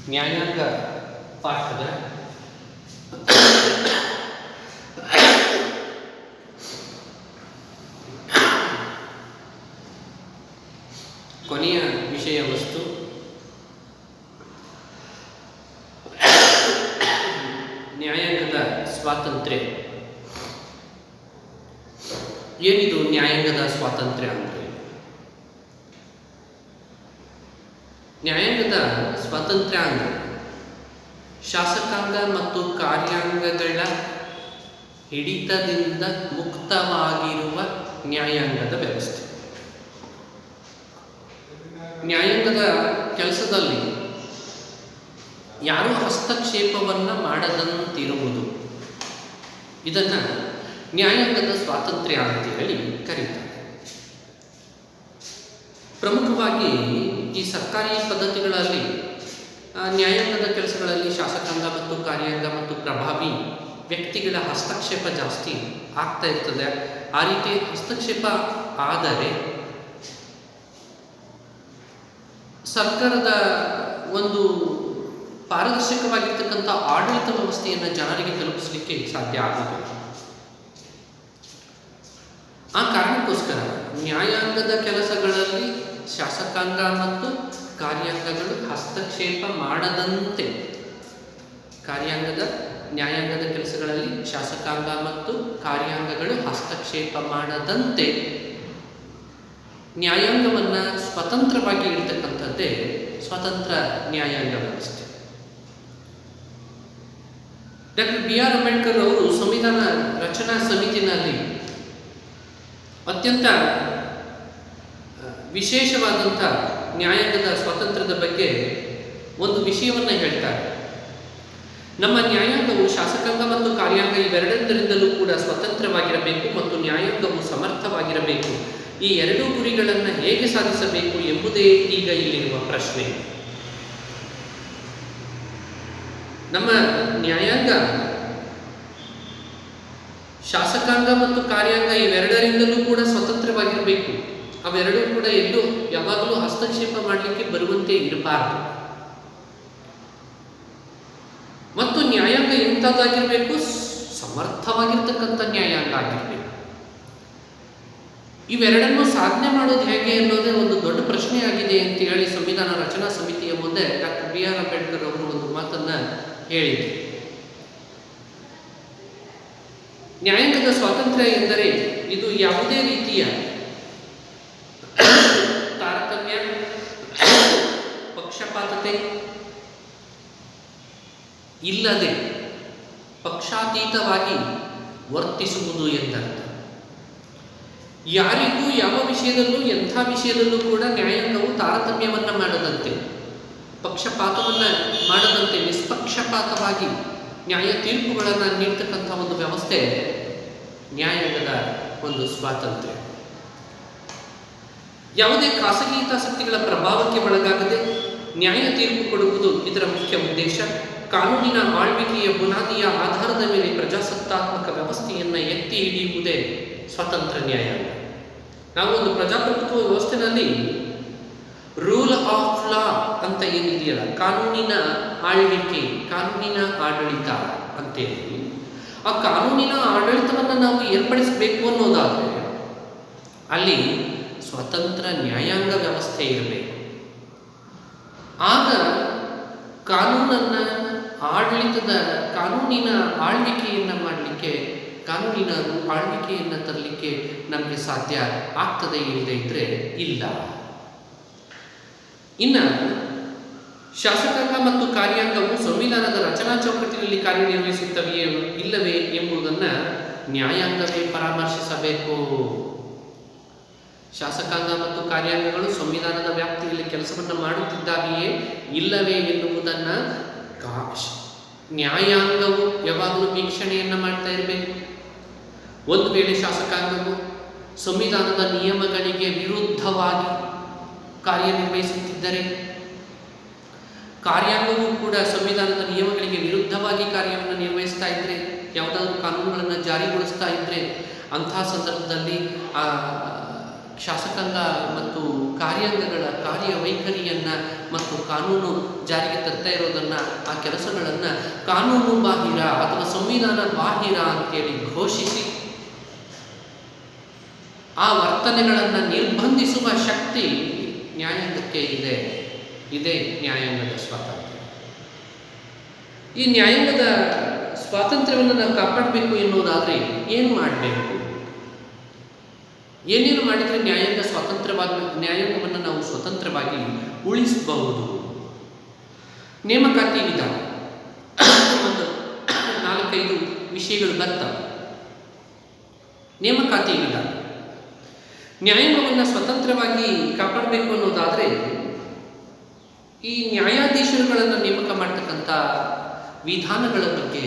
ನ್ಯಾಯಾಂಗ ಪಾಠದ ಕೊನೆಯ ವಿಷಯ ವಸ್ತು ನ್ಯಾಯಾಂಗದ ಸ್ವಾತಂತ್ರ್ಯ. ಏನಿದು ನ್ಯಾಯಾಂಗದ ಸ್ವಾತಂತ್ರ್ಯ ಅಂದರೆ? ನ್ಯಾಯಾಂಗದ ಸ್ವಾತಂತ್ರ್ಯ ಅಂದರೆ ಶಾಸಕಾಂಗ ಮತ್ತು ಕಾರ್ಯಾಂಗಗಳ ಹಿಡಿತದಿಂದ ಮುಕ್ತವಾಗಿರುವ ನ್ಯಾಯಾಂಗದ ವ್ಯವಸ್ಥೆ. ನ್ಯಾಯಾಂಗದ ಕೆಲಸದಲ್ಲಿ ಯಾರೂ ಹಸ್ತಕ್ಷೇಪವನ್ನು ಮಾಡದಂತಿರುವುದು, ಇದನ್ನು ನ್ಯಾಯಾಂಗದ ಸ್ವಾತಂತ್ರ್ಯ ಅಂತ ಹೇಳಿ ಕರೀತಾರೆ. ಪ್ರಮುಖವಾಗಿ ಈ ಸರ್ಕಾರಿ ಪದ್ಧತಿಗಳಲ್ಲಿ ನ್ಯಾಯಾಂಗದ ಕೆಲಸಗಳಲ್ಲಿ ಶಾಸಕಾಂಗ ಮತ್ತು ಕಾರ್ಯಾಂಗ ಮತ್ತು ಪ್ರಭಾವಿ ವ್ಯಕ್ತಿಗಳ ಹಸ್ತಕ್ಷೇಪ ಜಾಸ್ತಿ ಆಗ್ತಾ ಇರ್ತದೆ. ಆ ರೀತಿ ಹಸ್ತಕ್ಷೇಪ ಆದರೆ ಸರ್ಕಾರದ ಒಂದು ಪಾರದರ್ಶಕವಾಗಿರ್ತಕ್ಕಂಥ ಆಡಳಿತ ವ್ಯವಸ್ಥೆಯನ್ನು ಜನರಿಗೆ ತಲುಪಿಸಲಿಕ್ಕೆ ಸಾಧ್ಯ ಆಗುತ್ತದೆ. ಆ ಕಾರಣಕ್ಕೋಸ್ಕರ ನ್ಯಾಯಾಂಗದ ಕೆಲಸಗಳಲ್ಲಿ ಶಾಸಕಾಂಗ ಮತ್ತು ಕಾರ್ಯಾಂಗಗಳು ಹಸ್ತಕ್ಷೇಪ ಮಾಡದಂತೆ, ನ್ಯಾಯಾಂಗದ ಕೆಲಸಗಳಲ್ಲಿ ಶಾಸಕಾಂಗ ಮತ್ತು ಕಾರ್ಯಾಂಗಗಳು ಹಸ್ತಕ್ಷೇಪ ಮಾಡದಂತೆ ನ್ಯಾಯಾಂಗವನ್ನು ಸ್ವತಂತ್ರವಾಗಿ ಇಡ್ತಕ್ಕಂಥದ್ದೇ ಸ್ವತಂತ್ರ ನ್ಯಾಯಾಂಗ ವ್ಯವಸ್ಥೆ. ಡಾಕ್ಟರ್ BR ಅಂಬೇಡ್ಕರ್ ಅವರು ಸಂವಿಧಾನ ರಚನಾ ಸಮಿತಿನಲ್ಲಿ ಅತ್ಯಂತ ವಿಶೇಷವಾದಂಥ ನ್ಯಾಯಾಂಗದ ಸ್ವಾತಂತ್ರ್ಯದ ಬಗ್ಗೆ ಒಂದು ವಿಷಯವನ್ನು ಹೇಳ್ತಾರೆ. ನಮ್ಮ ನ್ಯಾಯಾಂಗವು ಶಾಸಕಾಂಗ ಮತ್ತು ಕಾರ್ಯಾಂಗ ಇವೆರಡರಿಂದಲೂ ಕೂಡ ಸ್ವತಂತ್ರವಾಗಿರಬೇಕು ಮತ್ತು ನ್ಯಾಯಾಂಗವು ಸಮರ್ಥವಾಗಿರಬೇಕು. ಈ ಎರಡೂ ಗುರಿಗಳನ್ನು ಹೇಗೆ ಸಾಧಿಸಬೇಕು ಎಂಬುದೇ ಈಗ ಇಲ್ಲಿರುವ ಪ್ರಶ್ನೆ. ನಮ್ಮ ನ್ಯಾಯಾಂಗ ಶಾಸಕಾಂಗ ಮತ್ತು ಕಾರ್ಯಾಂಗ ಇವೆರಡರಿಂದಲೂ ಕೂಡ ಸ್ವತಂತ್ರವಾಗಿರಬೇಕು. ಅವೆರಡೂ ಕೂಡ ಎಲ್ಲೂ ಯಾವಾಗಲೂ ಹಸ್ತಕ್ಷೇಪ ಮಾಡಲಿಕ್ಕೆ ಬರುವಂತೆ ಇರಬಾರದು. ಮತ್ತು ನ್ಯಾಯಾಂಗ ಎಂಥದ್ದಾಗಿರಬೇಕು? ಸಮರ್ಥವಾಗಿರ್ತಕ್ಕಂಥ ನ್ಯಾಯಾಂಗ ಆಗಿರಬೇಕು. ಇವೆರಡನ್ನು ಸಾಧನೆ ಮಾಡೋದು ಹೇಗೆ ಅನ್ನೋದೇ ಒಂದು ದೊಡ್ಡ ಪ್ರಶ್ನೆಯಾಗಿದೆ ಅಂತ ಹೇಳಿ ಸಂವಿಧಾನ ರಚನಾ ಸಮಿತಿಯ ಮುಂದೆ ಡಾಕ್ಟರ್ BR ಅಂಬೇಡ್ಕರ್ ಅವರು ಒಂದು ಮಾತನ್ನು ಹೇಳಿದರು. ನ್ಯಾಯಾಂಗದ ಸ್ವಾತಂತ್ರ್ಯ ಎಂದರೆ ಇದು ಯಾವುದೇ ರೀತಿಯ ತಾರತಮ್ಯ, ಪಕ್ಷಪಾತತೆ ಇಲ್ಲದೆ ಪಕ್ಷಾತೀತವಾಗಿ ವರ್ತಿಸುವುದು ಎಂದರ್ಥ. ಯಾರಿಗೂ ಯಾವ ವಿಷಯದಲ್ಲೂ ಎಂಥ ವಿಷಯದಲ್ಲೂ ಕೂಡ ನ್ಯಾಯಾಂಗವು ತಾರತಮ್ಯವನ್ನು ಮಾಡದಂತೆ, ಪಕ್ಷಪಾತವನ್ನು ಮಾಡದಂತೆ ನಿಷ್ಪಕ್ಷಪಾತವಾಗಿ ನ್ಯಾಯ ತೀರ್ಪುಗಳನ್ನು ನೀಡ್ತಕ್ಕಂಥ ಒಂದು ವ್ಯವಸ್ಥೆ ನ್ಯಾಯಾಂಗದ ಒಂದು ಸ್ವಾತಂತ್ರ್ಯ. ಯಾವುದೇ ಖಾಸಗಿ ಹಿತಾಸಕ್ತಿಗಳ ಪ್ರಭಾವಕ್ಕೆ ಒಳಗಾಗದೆ ನ್ಯಾಯ ತೀರ್ಪು ಕೊಡುವುದು ಇದರ ಮುಖ್ಯ ಉದ್ದೇಶ. ಕಾನೂನಿನ ಆಳ್ವಿಕೆಯ ಬುನಾದಿಯ ಆಧಾರದ ಮೇಲೆ ಪ್ರಜಾಸತ್ತಾತ್ಮಕ ವ್ಯವಸ್ಥೆಯನ್ನು ಎತ್ತಿ ಹಿಡಿಯುವುದೇ ಸ್ವತಂತ್ರ ನ್ಯಾಯಾಂಗ. ನಾವು ಒಂದು ಪ್ರಜಾಪ್ರಭುತ್ವ ವ್ಯವಸ್ಥೆಯಲ್ಲಿ ರೂಲ್ ಆಫ್ ಲಾ ಅಂತ ಏನಿದೆಯಲ್ಲ, ಕಾನೂನಿನ ಆಳ್ವಿಕೆ, ಕಾನೂನಿನ ಆಡಳಿತ ಅಂತೇಳಿ, ಆ ಕಾನೂನಿನ ಆಡಳಿತವನ್ನು ನಾವು ಏರ್ಪಡಿಸಬೇಕು ಅನ್ನೋದಾದರೆ ಅಲ್ಲಿ ಸ್ವತಂತ್ರ ನ್ಯಾಯಾಂಗ ವ್ಯವಸ್ಥೆ ಇರಬೇಕು. ಆಗ ಕಾನೂನಿನ ಆಳ್ವಿಕೆಯನ್ನು ಮಾಡಲಿಕ್ಕೆ, ಕಾನೂನಿನ ಆಳ್ವಿಕೆಯನ್ನು ತರಲಿಕ್ಕೆ ನಮಗೆ ಸಾಧ್ಯ ಆಗ್ತದೆ. ಇಲ್ಲದೆ ಇದ್ದರೆ ಇಲ್ಲ. ಇನ್ನು ಶಾಸಕಾಂಗ ಮತ್ತು ಕಾರ್ಯಾಂಗವು ಸಂವಿಧಾನದ ರಚನಾ ಚೌಕಟ್ಟಿನಲ್ಲಿ ಕಾರ್ಯನಿರ್ವಹಿಸುತ್ತವೆಯೇ ಇಲ್ಲವೇ ಎಂಬುದನ್ನು ನ್ಯಾಯಾಂಗವೇ ಪರಾಮರ್ಶಿಸಬೇಕು. ಶಾಸಕಾಂಗ ಮತ್ತು ಕಾರ್ಯಾಂಗಗಳು ಸಂವಿಧಾನದ ವ್ಯಾಪ್ತಿಯಲ್ಲಿ ಕೆಲಸವನ್ನು ಮಾಡುತ್ತಿದ್ದಾವೆಯೇ ಇಲ್ಲವೇ ಎನ್ನುವುದನ್ನು ನ್ಯಾಯಾಂಗವು ಯಾವಾಗಲೂ ವೀಕ್ಷಣೆಯನ್ನು ಮಾಡ್ತಾ ಇರಬೇಕು. ಒಂದು ವೇಳೆ ಶಾಸಕಾಂಗವು ಸಂವಿಧಾನದ ನಿಯಮಗಳಿಗೆ ವಿರುದ್ಧವಾಗಿ ಕಾರ್ಯನಿರ್ವಹಿಸುತ್ತಿದ್ದರೆ, ಕಾರ್ಯಾಂಗವೂ ಕೂಡ ಸಂವಿಧಾನದ ನಿಯಮಗಳಿಗೆ ವಿರುದ್ಧವಾಗಿ ಕಾರ್ಯವನ್ನು ನಿರ್ವಹಿಸ್ತಾ ಇದ್ದರೆ, ಯಾವುದಾದ್ರೂ ಕಾನೂನುಗಳನ್ನು ಜಾರಿಗೊಳಿಸ್ತಾ ಇದ್ದರೆ, ಅಂಥ ಸಂದರ್ಭದಲ್ಲಿ ಶಾಸಕಾಂಗ ಮತ್ತು ಕಾರ್ಯಾಂಗಗಳ ಕಾರ್ಯವೈಖರಿಯನ್ನು ಮತ್ತು ಕಾನೂನು ಜಾರಿಗೆ ತರ್ತಾ ಇರೋದನ್ನು, ಆ ಕೆಲಸಗಳನ್ನು ಕಾನೂನು ಬಾಹಿರ ಅಥವಾ ಸಂವಿಧಾನ ಬಾಹಿರ ಅಂತೇಳಿ ಘೋಷಿಸಿ ಆ ವರ್ತನೆಗಳನ್ನು ನಿರ್ಬಂಧಿಸುವ ಶಕ್ತಿ ನ್ಯಾಯಾಂಗಕ್ಕೆ ಇದೆ. ಇದೇ ನ್ಯಾಯಾಂಗದ ಸ್ವಾತಂತ್ರ್ಯ. ಈ ನ್ಯಾಯಾಂಗದ ಸ್ವಾತಂತ್ರ್ಯವನ್ನು ನಾವು ಕಾಪಾಡಬೇಕು ಎನ್ನುವುದಾದರೆ ಏನು ಮಾಡಬೇಕು? ಏನೇನು ಮಾಡಿದರೆ ನ್ಯಾಯಾಂಗವನ್ನು ನಾವು ಸ್ವತಂತ್ರವಾಗಿ ಉಳಿಸಬಹುದು? ನೇಮಕಾತಿ ವಿಧಾನ ಒಂದು 4-5 ವಿಷಯಗಳು ಬರ್ತವೆ. ನೇಮಕಾತಿ ವಿಧಾನ ನ್ಯಾಯಾಂಗವನ್ನು ಸ್ವತಂತ್ರವಾಗಿ ಕಾಪಾಡಬೇಕು ಅನ್ನೋದಾದರೆ ಈ ನ್ಯಾಯಾಧೀಶರುಗಳನ್ನು ನೇಮಕ ಮಾಡ್ತಕ್ಕಂಥ ವಿಧಾನಗಳ ಬಗ್ಗೆ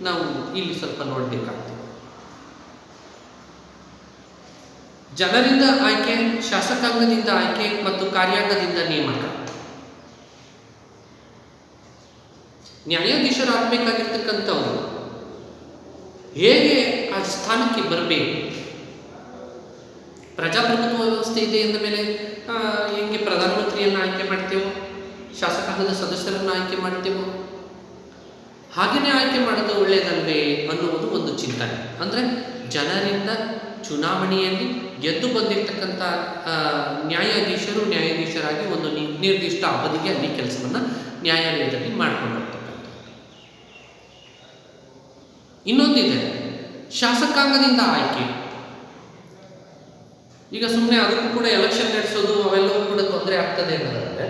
ನಾವು ಇಲ್ಲಿ ಸ್ವಲ್ಪ ನೋಡಬೇಕಾಗ್ತದೆ. ಜನರಿಂದ ಆಯ್ಕೆ, ಶಾಸಕಾಂಗದಿಂದ ಆಯ್ಕೆ ಮತ್ತು ಕಾರ್ಯಾಂಗದಿಂದ ನೇಮಕ. ನ್ಯಾಯಾಧೀಶರಾಗಬೇಕಾಗಿರ್ತಕ್ಕಂಥವ್ರು ಹೇಗೆ ಆ ಸ್ಥಾನಕ್ಕೆ ಬರಬೇಕು? ಪ್ರಜಾಪ್ರಭುತ್ವ ವ್ಯವಸ್ಥೆ ಇದೆ ಎಂದ ಮೇಲೆ ಹೆಂಗೆ ಪ್ರಧಾನಮಂತ್ರಿಯನ್ನು ಆಯ್ಕೆ ಮಾಡ್ತೇವೋ, ಶಾಸಕಾಂಗದ ಸದಸ್ಯರನ್ನು ಆಯ್ಕೆ ಮಾಡ್ತೇವೋ, ಹಾಗೆಯೇ ಆಯ್ಕೆ ಮಾಡೋದು ಒಳ್ಳೆಯದಲ್ವೇ ಅನ್ನುವುದು ಒಂದು ಚಿಂತನೆ. ಅಂದರೆ ಜನರಿಂದ ಚುನಾವಣೆಯಲ್ಲಿ ಗೆದ್ದು ಬಂದಿರತಕ್ಕಂಥ ನ್ಯಾಯಾಧೀಶರಾಗಿ ಒಂದು ನಿರ್ದಿಷ್ಟ ಅವಧಿಗೆ ಅಲ್ಲಿ ಕೆಲಸವನ್ನು ನ್ಯಾಯಾಲಯದಲ್ಲಿ ಮಾಡಿಕೊಂಡಿರ್ತಕ್ಕಂಥ. ಇನ್ನೊಂದಿದೆ ಶಾಸಕಾಂಗದಿಂದ ಆಯ್ಕೆ. ಈಗ ಸುಮ್ಮನೆ ಅದಕ್ಕೂ ಕೂಡ ಎಲೆಕ್ಷನ್ ನಡೆಸೋದು ಅವೆಲ್ಲವೂ ಕೂಡ ತೊಂದರೆ ಆಗ್ತದೆ ಅನ್ನೋದಾದರೆ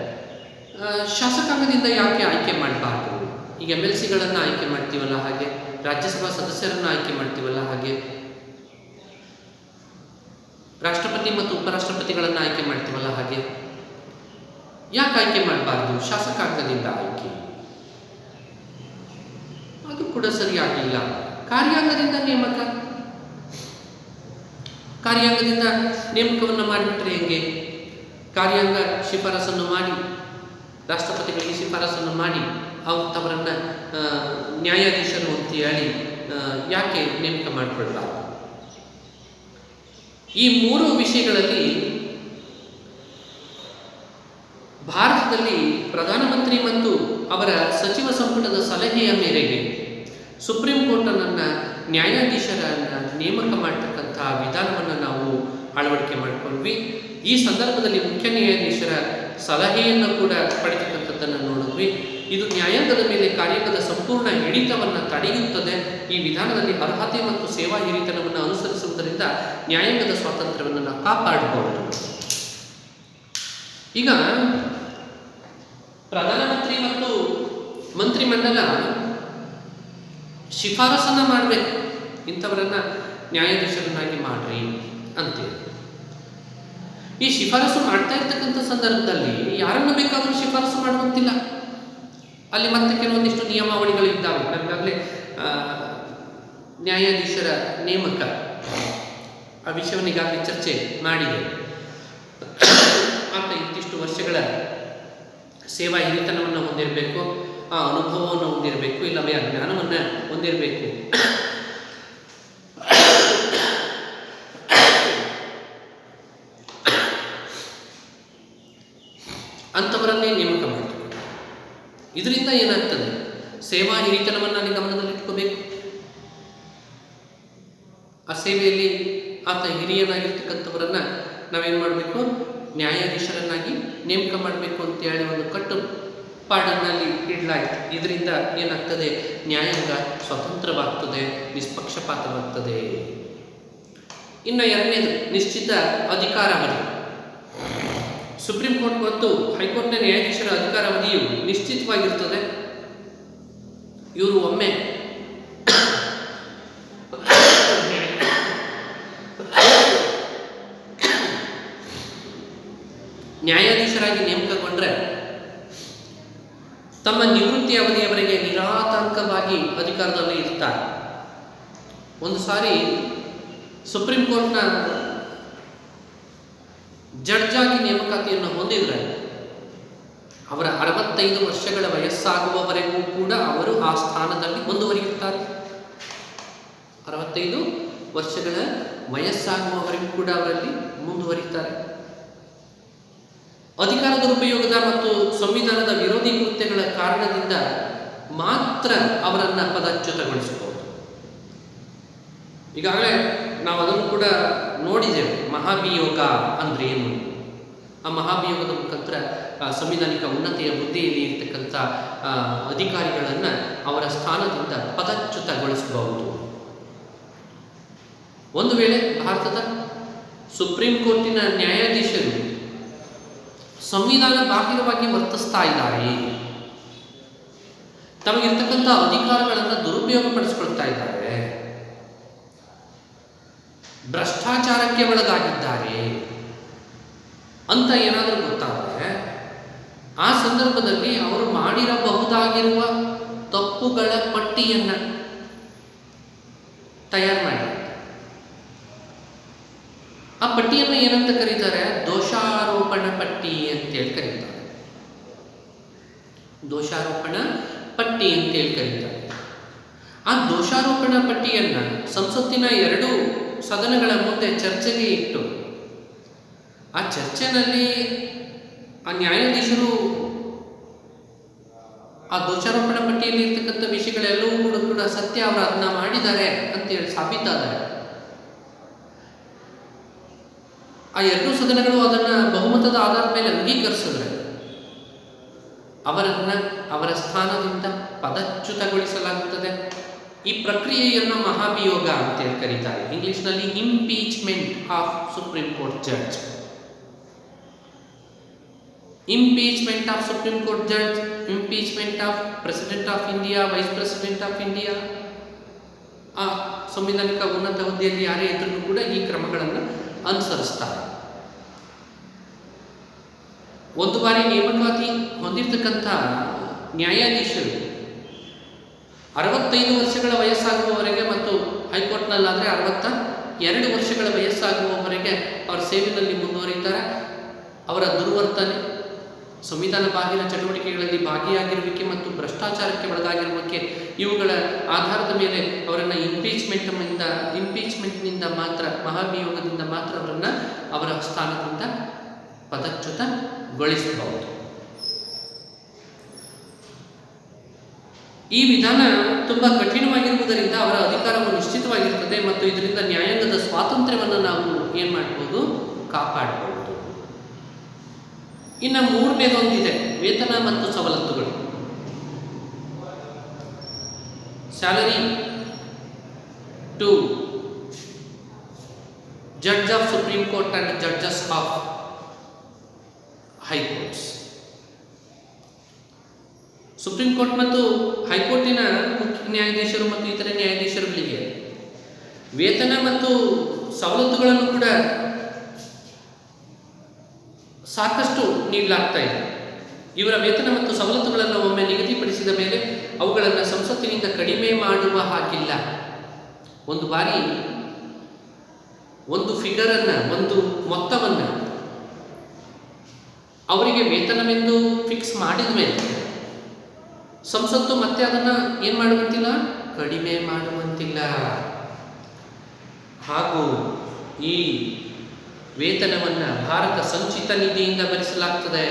ಶಾಸಕಾಂಗದಿಂದ ಯಾಕೆ ಆಯ್ಕೆ ಮಾಡಬಾರ್ದು? ಈಗ MLCಗಳನ್ನು ಆಯ್ಕೆ ಮಾಡ್ತೀವಲ್ಲ ಹಾಗೆ, ರಾಜ್ಯಸಭಾ ಸದಸ್ಯರನ್ನು ಆಯ್ಕೆ ಮಾಡ್ತೀವಲ್ಲ ಹಾಗೆ, ರಾಷ್ಟ್ರಪತಿ ಮತ್ತು ಉಪರಾಷ್ಟ್ರಪತಿಗಳನ್ನು ಆಯ್ಕೆ ಮಾಡ್ತೀವಲ್ಲ ಹಾಗೆ, ಯಾಕೆ ಆಯ್ಕೆ ಮಾಡಬಾರ್ದು ಶಾಸಕಾಂಗದಿಂದ ಆಯ್ಕೆ? ಅದು ಕೂಡ ಸರಿಯಾಗಿಲ್ಲ. ಕಾರ್ಯಾಂಗದಿಂದ ನೇಮಕವನ್ನು ಮಾಡಿಬಿಟ್ರೆ ಹೆಂಗೆ? ಕಾರ್ಯಾಂಗ ಶಿಫಾರಸನ್ನು ಮಾಡಿ, ರಾಷ್ಟ್ರಪತಿಗಳಿಗೆ ಶಿಫಾರಸನ್ನು ಮಾಡಿ ಅವರನ್ನು ನ್ಯಾಯಾಧೀಶರು ಅಂತ ಹೇಳಿ ಯಾಕೆ ನೇಮಕ ಮಾಡಿಕೊಳ್ಬಾರ್ದು? ಈ 3 ವಿಷಯಗಳಲ್ಲಿ ಭಾರತದಲ್ಲಿ ಪ್ರಧಾನಮಂತ್ರಿ ಮತ್ತು ಅವರ ಸಚಿವ ಸಂಪುಟದ ಸಲಹೆಯ ಮೇರೆಗೆ ಸುಪ್ರೀಂ ಕೋರ್ಟನ್ನು ನ್ಯಾಯಾಧೀಶರನ್ನು ನೇಮಕ ಮಾಡತಕ್ಕಂಥ ವಿಧಾನವನ್ನು ನಾವು ಅಳವಡಿಕೆ ಮಾಡಿಕೊಂಡ್ವಿ. ಈ ಸಂದರ್ಭದಲ್ಲಿ ಮುಖ್ಯ ನ್ಯಾಯಾಧೀಶರ ಸಲಹೆಯನ್ನು ಕೂಡ ಪಡೆತಕ್ಕಂಥದ್ದನ್ನು ನೋಡಿದ್ವಿ. ಇದು ನ್ಯಾಯಾಂಗದ ಮೇಲೆ ಕಾರ್ಯಾಂಗದ ಸಂಪೂರ್ಣ ಹಿಡಿತವನ್ನು ತಡೆಯುತ್ತದೆ. ಈ ವಿಧಾನದಲ್ಲಿ ಅರ್ಹತೆ ಮತ್ತು ಸೇವಾ ಹಿರಿತನವನ್ನು ಅನುಸರಿಸುವುದರಿಂದ ನ್ಯಾಯಾಂಗದ ಸ್ವಾತಂತ್ರ್ಯವನ್ನು ನಾವು ಕಾಪಾಡಬಹುದು. ಈಗ ಪ್ರಧಾನಮಂತ್ರಿ ಮತ್ತು ಮಂತ್ರಿಮಂಡಲ ಶಿಫಾರಸನ್ನು ಮಾಡಬೇಕು, ಇಂಥವರನ್ನ ನ್ಯಾಯಾಧೀಶರನ್ನಾಗಿ ಮಾಡ್ರಿ ಅಂತೇಳಿ. ಈ ಶಿಫಾರಸು ಮಾಡ್ತಾ ಇರ್ತಕ್ಕಂಥ ಸಂದರ್ಭದಲ್ಲಿ ಯಾರನ್ನು ಬೇಕಾದರೂ ಶಿಫಾರಸು ಮಾಡುವಂತಿಲ್ಲ. ಅಲ್ಲಿ ಮತ್ತೆ ಕೆಲವೊಂದಿಷ್ಟು ನಿಯಮಾವಳಿಗಳು ಇದ್ದಾವೆ. ನಮಗಾಗಲೇ ನ್ಯಾಯಾಧೀಶರ ನೇಮಕ ಆ ವಿಷಯವನ್ನು ಈಗಾಗಲೇ ಚರ್ಚೆ ಮಾಡಿದೆ. ಆತ ಇಂತಿಷ್ಟು ವರ್ಷಗಳ ಸೇವಾ ಹಿರಿತನವನ್ನು ಹೊಂದಿರಬೇಕು, ಆ ಅನುಭವವನ್ನು ಹೊಂದಿರಬೇಕು, ಇಲ್ಲವೇ ಆ ಜ್ಞಾನವನ್ನು ಹೊಂದಿರಬೇಕು. ಅಂಥವರನ್ನೇ ನೇಮಕ ಮಾಡಬೇಕು. ಇದರಿಂದ ಏನಾಗ್ತದೆ? ಸೇವಾ ಹಿರಿತನವನ್ನು ಅಲ್ಲಿ ಗಮನದಲ್ಲಿಟ್ಕೋಬೇಕು. ಆ ಸೇವೆಯಲ್ಲಿ ಆತ ಹಿರಿಯನಾಗಿರ್ತಕ್ಕಂಥವರನ್ನ ನಾವೇನು ಮಾಡಬೇಕು? ನ್ಯಾಯಾಧೀಶರನ್ನಾಗಿ ನೇಮಕ ಮಾಡಬೇಕು ಅಂತೇಳಿ ಒಂದು ಕಟ್ಟುಪಾಡನ್ನಲ್ಲಿ ಇಡಲಾಯಿತು. ಇದರಿಂದ ಏನಾಗ್ತದೆ? ನ್ಯಾಯಾಂಗ ಸ್ವತಂತ್ರವಾಗ್ತದೆ, ನಿಷ್ಪಕ್ಷಪಾತವಾಗ್ತದೆ. ಇನ್ನು ಎರಡನೇದು ನಿಶ್ಚಿತ ಅಧಿಕಾರಾವಧಿ. ಸುಪ್ರೀಂ ಕೋರ್ಟ್ ಮತ್ತು ಹೈಕೋರ್ಟ್ನ ನ್ಯಾಯಾಧೀಶರ ಅಧಿಕಾರಾವಧಿಯು ನಿಶ್ಚಿತವಾಗಿರ್ತದೆ. ಇವರು ಒಮ್ಮೆ ನ್ಯಾಯಾಧೀಶರಾಗಿ ನೇಮಕಗೊಂಡ್ರೆ ತಮ್ಮ ನಿವೃತ್ತಿ ಅವಧಿಯವರೆಗೆ ನಿರಾತಂಕವಾಗಿ ಅಧಿಕಾರದಲ್ಲಿ ಇರ್ತಾರೆ. ಒಂದು ಸಾರಿ ಸುಪ್ರೀಂ ಕೋರ್ಟ್ನ ಜಡ್ಜ್ ಆಗಿ ನೇಮಕಾತಿಯನ್ನು ಹೊಂದಿದ್ರೆ ಅವರ 65 ವರ್ಷಗಳ ವಯಸ್ಸಾಗುವವರೆಗೂ ಕೂಡ ಅವರು ಆ ಸ್ಥಾನದಲ್ಲಿ ಮುಂದುವರಿಯುತ್ತಾರೆ. 65 ವರ್ಷಗಳ ವಯಸ್ಸಾಗುವವರೆಗೂ ಕೂಡ ಅವರಲ್ಲಿ ಮುಂದುವರಿತಾರೆ. ಅಧಿಕಾರ ದುರುಪಯೋಗದ ಮತ್ತು ಸಂವಿಧಾನದ ವಿರೋಧಿ ಕೃತ್ಯಗಳ ಕಾರಣದಿಂದ ಮಾತ್ರ ಅವರನ್ನು ಪದಚ್ಯುತಗೊಳಿಸಬಹುದು. ಈಗಾಗಲೇ ನಾವು ಅದನ್ನು ಕೂಡ ನೋಡಿದ್ದೇವೆ. ಮಹಾಭಿಯೋಗ ಅಂದ್ರೆ ಏನು? ಆ ಮಹಾಭಿಯೋಗದ ಮುಖಾಂತರ ಸಂವಿಧಾನಿಕ ಉನ್ನತಿಯ ಹುದ್ದೆಯಲ್ಲಿ ಇರ್ತಕ್ಕಂಥ ಅಧಿಕಾರಿಗಳನ್ನು ಅವರ ಸ್ಥಾನದಿಂದ ಪದಚ್ಯುತಗೊಳಿಸಬಹುದು. ಒಂದು ವೇಳೆ ಭಾರತದ ಸುಪ್ರೀಂ ಕೋರ್ಟಿನ ನ್ಯಾಯಾಧೀಶರು ಸಂವಿಧಾನ ಬಾಹಿರವಾಗಿ ವರ್ತಿಸ್ತಾ ಇದ್ದಾರೆ, ತಮಗಿರ್ತಕ್ಕಂಥ ಅಧಿಕಾರಗಳನ್ನು ದುರುಪಯೋಗ ಪಡಿಸಿಕೊಳ್ತಾ ಇದ್ದಾರೆ, ಭ್ರಷ್ಟಾಚಾರಕ್ಕೆ ಒಳಗಾಗಿದ್ದಾರೆ ಅಂತ ಏನಾದರೂ ಗೊತ್ತಾದರೆ ಆ ಸಂದರ್ಭದಲ್ಲಿ ಅವರು ಮಾಡಿರಬಹುದಾಗಿರುವ ತಪ್ಪುಗಳ ಪಟ್ಟಿಯನ್ನು ತಯಾರು ಮಾಡಿ ಆ ಪಟ್ಟಿಯನ್ನು ಏನಂತ ಕರೀತಾರೆ? ದೋಷಾರೋಪಣ ಪಟ್ಟಿ ಅಂತೇಳಿ ಕರೀತಾರೆ. ದೋಷಾರೋಪಣ ಪಟ್ಟಿ ಅಂತೇಳಿ ಕರೀತಾರೆ. ಆ ದೋಷಾರೋಪಣ ಪಟ್ಟಿಯನ್ನು ಸಂಸತ್ತಿನ 2 ಸದನಗಳ ಮುಂದೆ ಚರ್ಚೆಗೆ ಇಟ್ಟು ಆ ಚರ್ಚೆನಲ್ಲಿ ಆ ನ್ಯಾಯಾಧೀಶರು ಆ ದೋಷಾರೋಪಣ ಪಟ್ಟಿಯಲ್ಲಿ ಇರ್ತಕ್ಕಂಥ ವಿಷಯಗಳೆಲ್ಲವೂ ಕೂಡ ಸತ್ಯ, ಅವರು ಅದನ್ನ ಮಾಡಿದ್ದಾರೆ ಅಂತೇಳಿ ಸಾಬೀತಾದರೆ ಆ 2 ಸದನಗಳು ಅದನ್ನು ಬಹುಮತದ ಆಧಾರದ ಮೇಲೆ ಅಂಗೀಕರಿಸಿದ್ರೆ ಅವರನ್ನು ಅವರ ಸ್ಥಾನದಿಂದ ಪದಚ್ಯುತಗೊಳಿಸಲಾಗುತ್ತದೆ. ಈ ಪ್ರಕ್ರಿಯೆಯನ್ನು ಮಹಾಭಿಯೋಗ ಅಂತೇಳಿ ಕರೀತಾರೆ. ಇಂಗ್ಲಿಷ್ನಲ್ಲಿ impeachment of supreme court judge. Impeachment of supreme court judge, impeachment of president of India, vice president of India, ಆ ಸಂವಿಧಾನಿಕ ಉನ್ನತ ಹುದ್ದೆಯಲ್ಲಿ ಯಾರೇ ಇದ್ರೂ ಕೂಡ ಈ ಕ್ರಮಗಳನ್ನು ಅನುಸರಿಸ್ತಾರೆ. ಒಂದು ಬಾರಿ ನೇಮಕಾತಿ ಹೊಂದಿರತಕ್ಕಂಥ ನ್ಯಾಯಾಧೀಶರು 65 ವರ್ಷಗಳ ವಯಸ್ಸಾಗುವವರೆಗೆ ಮತ್ತು ಹೈಕೋರ್ಟ್ನಲ್ಲಾದರೆ 62 ವರ್ಷಗಳ ವಯಸ್ಸಾಗುವವರೆಗೆ ಅವರ ಸೇವೆಯಲ್ಲಿ ಮುಂದುವರಿತಾರೆ. ಅವರ ದುರ್ವರ್ತನೆ, ಸಂವಿಧಾನ ಬಾಹಿರ ಚಟುವಟಿಕೆಗಳಲ್ಲಿ ಭಾಗಿಯಾಗಿರುವಿಕೆ ಮತ್ತು ಭ್ರಷ್ಟಾಚಾರಕ್ಕೆ ಒಳಗಾಗಿರುವಿಕೆ ಇವುಗಳ ಆಧಾರದ ಮೇಲೆ ಅವರನ್ನು ಇಂಪೀಚ್ಮೆಂಟ್ನಿಂದ ಮಾತ್ರ, ಮಹಾಭಿಯೋಗದಿಂದ ಮಾತ್ರ ಅವರನ್ನು ಅವರ ಸ್ಥಾನದಿಂದ ಪದಚ್ಯುತಗೊಳಿಸಬಹುದು. ಈ ವಿಧಾನ ತುಂಬ ಕಠಿಣವಾಗಿರುವುದರಿಂದ ಅವರ ಅಧಿಕಾರವು ನಿಶ್ಚಿತವಾಗಿರ್ತದೆ ಮತ್ತು ಇದರಿಂದ ನ್ಯಾಯಾಂಗದ ಸ್ವಾತಂತ್ರ್ಯವನ್ನು ನಾವು ಏನು ಮಾಡ್ಬೋದು? ಕಾಪಾಡಬಹುದು. ಇನ್ನು 3ನೇದೊಂದಿದೆ, ವೇತನ ಮತ್ತು ಸವಲತ್ತುಗಳು. Salary to judge of supreme court and judges of high courts. Supreme court ಮತ್ತು ಹೈಕೋರ್ಟಿನ ಮುಖ್ಯ ನ್ಯಾಯಾಧೀಶರು ಮತ್ತು ಇತರೆ ನ್ಯಾಯಾಧೀಶರುಗಳಿಗೆ ವೇತನ ಮತ್ತು ಸವಲತ್ತುಗಳನ್ನು ಕೂಡ ಸಾಕಷ್ಟು ನೀಡಲಾಗ್ತಾ ಇದೆ. ಇವರ ವೇತನ ಮತ್ತು ಸವಲತ್ತುಗಳನ್ನು ಒಮ್ಮೆ ನಿಗದಿಪಡಿಸಿದ ಮೇಲೆ ಅವುಗಳನ್ನು ಸಂಸತ್ತಿನಿಂದ ಕಡಿಮೆ ಮಾಡುವ ಹಾಗಿಲ್ಲ. ಒಂದು ಬಾರಿ ಒಂದು ಫಿಗರನ್ನು, ಒಂದು ಮೊತ್ತವನ್ನು ಅವರಿಗೆ ವೇತನವೆಂದು ಫಿಕ್ಸ್ ಮಾಡಿದ ಮೇಲೆ ಸಂಸತ್ತು ಮತ್ತೆ ಅದನ್ನು ಏನು ಮಾಡುವಂತಿಲ್ಲ? ಕಡಿಮೆ ಮಾಡುವಂತಿಲ್ಲ. ಹಾಗೂ ಈ ವೇತನವನ್ನು ಭಾರತ ಸಂಚಿತ ನಿಧಿಯಿಂದ ಭರಿಸಲಾಗ್ತದೆ.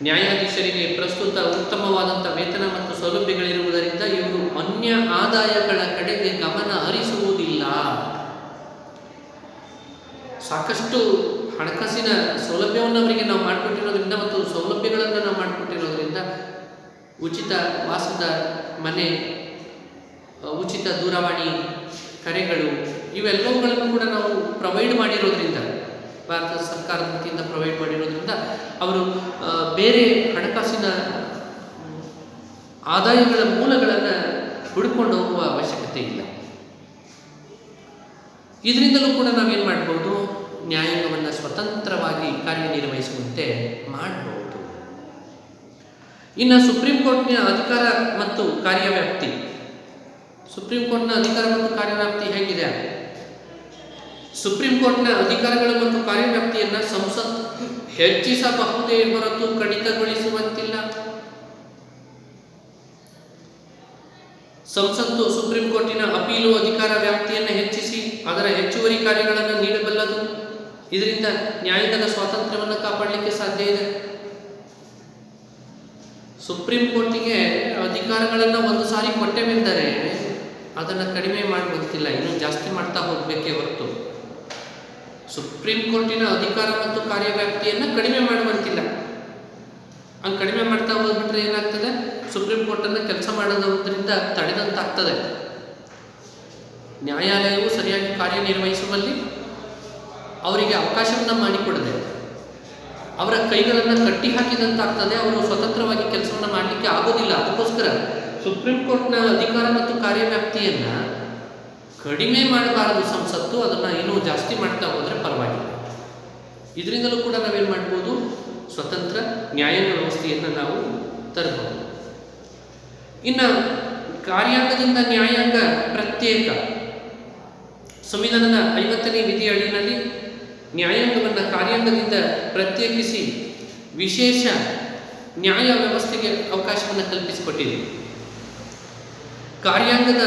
ನ್ಯಾಯಾಧೀಶರಿಗೆ ಪ್ರಸ್ತುತ ಉತ್ತಮವಾದಂಥ ವೇತನ ಮತ್ತು ಸೌಲಭ್ಯಗಳಿರುವುದರಿಂದ ಇವರು ಅನ್ಯ ಆದಾಯಗಳ ಕಡೆಗೆ ಗಮನ ಹರಿಸುವುದಿಲ್ಲ. ಸಾಕಷ್ಟು ಹಣಕಾಸಿನ ಸೌಲಭ್ಯವನ್ನು ಅವರಿಗೆ ನಾವು ಮಾಡಿಕೊಟ್ಟಿರೋದ್ರಿಂದ ಮತ್ತು ಸೌಲಭ್ಯಗಳನ್ನು ನಾವು ಮಾಡಿಕೊಟ್ಟಿರೋದ್ರಿಂದ ಉಚಿತ ವಾಸದ ಮನೆ, ಉಚಿತ ದೂರವಾಣಿ ಕರೆಗಳು, ಇವೆಲ್ಲವುಗಳನ್ನು ಕೂಡ ನಾವು ಪ್ರೊವೈಡ್ ಮಾಡಿರೋದ್ರಿಂದ, ಭಾರತ ಸರ್ಕಾರದ ವತಿಯಿಂದ ಪ್ರೊವೈಡ್ ಮಾಡಿರೋದ್ರಿಂದ ಅವರು ಬೇರೆ ಹಣಕಾಸಿನ ಆದಾಯಗಳ ಮೂಲಗಳನ್ನು ಹುಡುಕೊಂಡು ಹೋಗುವ ಅವಶ್ಯಕತೆ ಇಲ್ಲ. ಇದರಿಂದಲೂ ಕೂಡ ನಾವೇನು ಮಾಡ್ಬೋದು? ನ್ಯಾಯಾಂಗವನ್ನು ಸ್ವತಂತ್ರವಾಗಿ ಕಾರ್ಯನಿರ್ವಹಿಸುವಂತೆ ಮಾಡಬಹುದು. ಇನ್ನು ಸುಪ್ರೀಂ ಕೋರ್ಟ್ನ ಅಧಿಕಾರ ಮತ್ತು ಕಾರ್ಯವ್ಯಾಪ್ತಿ. ಸುಪ್ರೀಂ ಕೋರ್ಟ್ನ ಅಧಿಕಾರ ಮತ್ತು ಕಾರ್ಯವ್ಯಾಪ್ತಿ ಹೇಗಿದೆ? ಸುಪ್ರೀಂ ಕೋರ್ಟ್ನ ಅಧಿಕಾರಗಳು ಮತ್ತು ಕಾರ್ಯವ್ಯಾಪ್ತಿಯನ್ನು ಸಂಸತ್ ಹೆಚ್ಚಿಸಬಹುದೇ ಹೊರತು ಕಡಿತಗೊಳಿಸುವಂತಿಲ್ಲ. ಸಂಸತ್ತು ಸುಪ್ರೀಂ ಕೋರ್ಟಿನ ಅಪೀಲು ಅಧಿಕಾರ ವ್ಯಾಪ್ತಿಯನ್ನು ಹೆಚ್ಚಿಸಿ ಅದರ ಹೆಚ್ಚುವರಿ ಕಾರ್ಯಗಳನ್ನು ನೀಡಬಲ್ಲದು. ಇದರಿಂದ ನ್ಯಾಯಾಂಗದ ಸ್ವಾತಂತ್ರ್ಯವನ್ನು ಕಾಪಾಡಲಿಕ್ಕೆ ಸಾಧ್ಯ ಇದೆ. ಸುಪ್ರೀಂ ಕೋರ್ಟಿಗೆ ಅಧಿಕಾರಗಳನ್ನು ಒಂದು ಸಾರಿ ಕೊಟ್ಟೆವೆಂದರೆ ಅದನ್ನು ಕಡಿಮೆ ಮಾಡುವಂತಿಲ್ಲ, ಇನ್ನೂ ಜಾಸ್ತಿ ಮಾಡ್ತಾ ಹೋಗಬೇಕೇ ಹೊರತು ಸುಪ್ರೀಂ ಕೋರ್ಟಿನ ಅಧಿಕಾರ ಮತ್ತು ಕಾರ್ಯವ್ಯಾಪ್ತಿಯನ್ನು ಕಡಿಮೆ ಮಾಡುವಂತಿಲ್ಲ. ಹಂಗೆ ಕಡಿಮೆ ಮಾಡ್ತಾ ಹೋಗ್ಬಿಟ್ರೆ ಏನಾಗ್ತದೆ, ಸುಪ್ರೀಂ ಕೋರ್ಟನ್ನು ಕೆಲಸ ಮಾಡೋದ್ರಿಂದ ತಡೆದಂತಾಗ್ತದೆ. ನ್ಯಾಯಾಲಯವು ಸರಿಯಾಗಿ ಕಾರ್ಯನಿರ್ವಹಿಸುವಲ್ಲಿ ಅವರಿಗೆ ಅವಕಾಶವನ್ನು ಮಾಡಿಕೊಡದೆ ಅವರ ಕೈಗಳನ್ನು ಕಟ್ಟಿ ಹಾಕಿದಂತಾಗ್ತದೆ. ಅವರು ಸ್ವತಂತ್ರವಾಗಿ ಕೆಲಸವನ್ನು ಮಾಡಲಿಕ್ಕೆ ಆಗೋದಿಲ್ಲ. ಅದಕ್ಕೋಸ್ಕರ ಸುಪ್ರೀಂ ಕೋರ್ಟ್ನ ಅಧಿಕಾರ ಮತ್ತು ಕಾರ್ಯವ್ಯಾಪ್ತಿಯನ್ನು ಕಡಿಮೆ ಮಾಡಬಾರದು ಸಂಸತ್ತು, ಅದನ್ನು ಇನ್ನೂ ಜಾಸ್ತಿ ಮಾಡ್ತಾ ಹೋದರೆ ಪರವಾಗಿಲ್ಲ. ಇದರಿಂದಲೂ ಕೂಡ ನಾವೇನು ಮಾಡ್ಬೋದು, ಸ್ವತಂತ್ರ ನ್ಯಾಯಾಂಗ ವ್ಯವಸ್ಥೆಯನ್ನು ನಾವು ತರಬಹುದು. ಇನ್ನು ಕಾರ್ಯಾಂಗದಿಂದ ನ್ಯಾಯಾಂಗ ಪ್ರತ್ಯೇಕ. ಸಂವಿಧಾನದ 50ನೇ ವಿಧಿ ಅಡಿಯಲ್ಲಿ ನ್ಯಾಯಾಂಗವನ್ನು ಕಾರ್ಯಾಂಗದಿಂದ ಪ್ರತ್ಯೇಕಿಸಿ ವಿಶೇಷ ನ್ಯಾಯ ವ್ಯವಸ್ಥೆಗೆ ಅವಕಾಶವನ್ನು ಕಲ್ಪಿಸಿಕೊಟ್ಟಿದೆ. ಕಾರ್ಯಾಂಗದ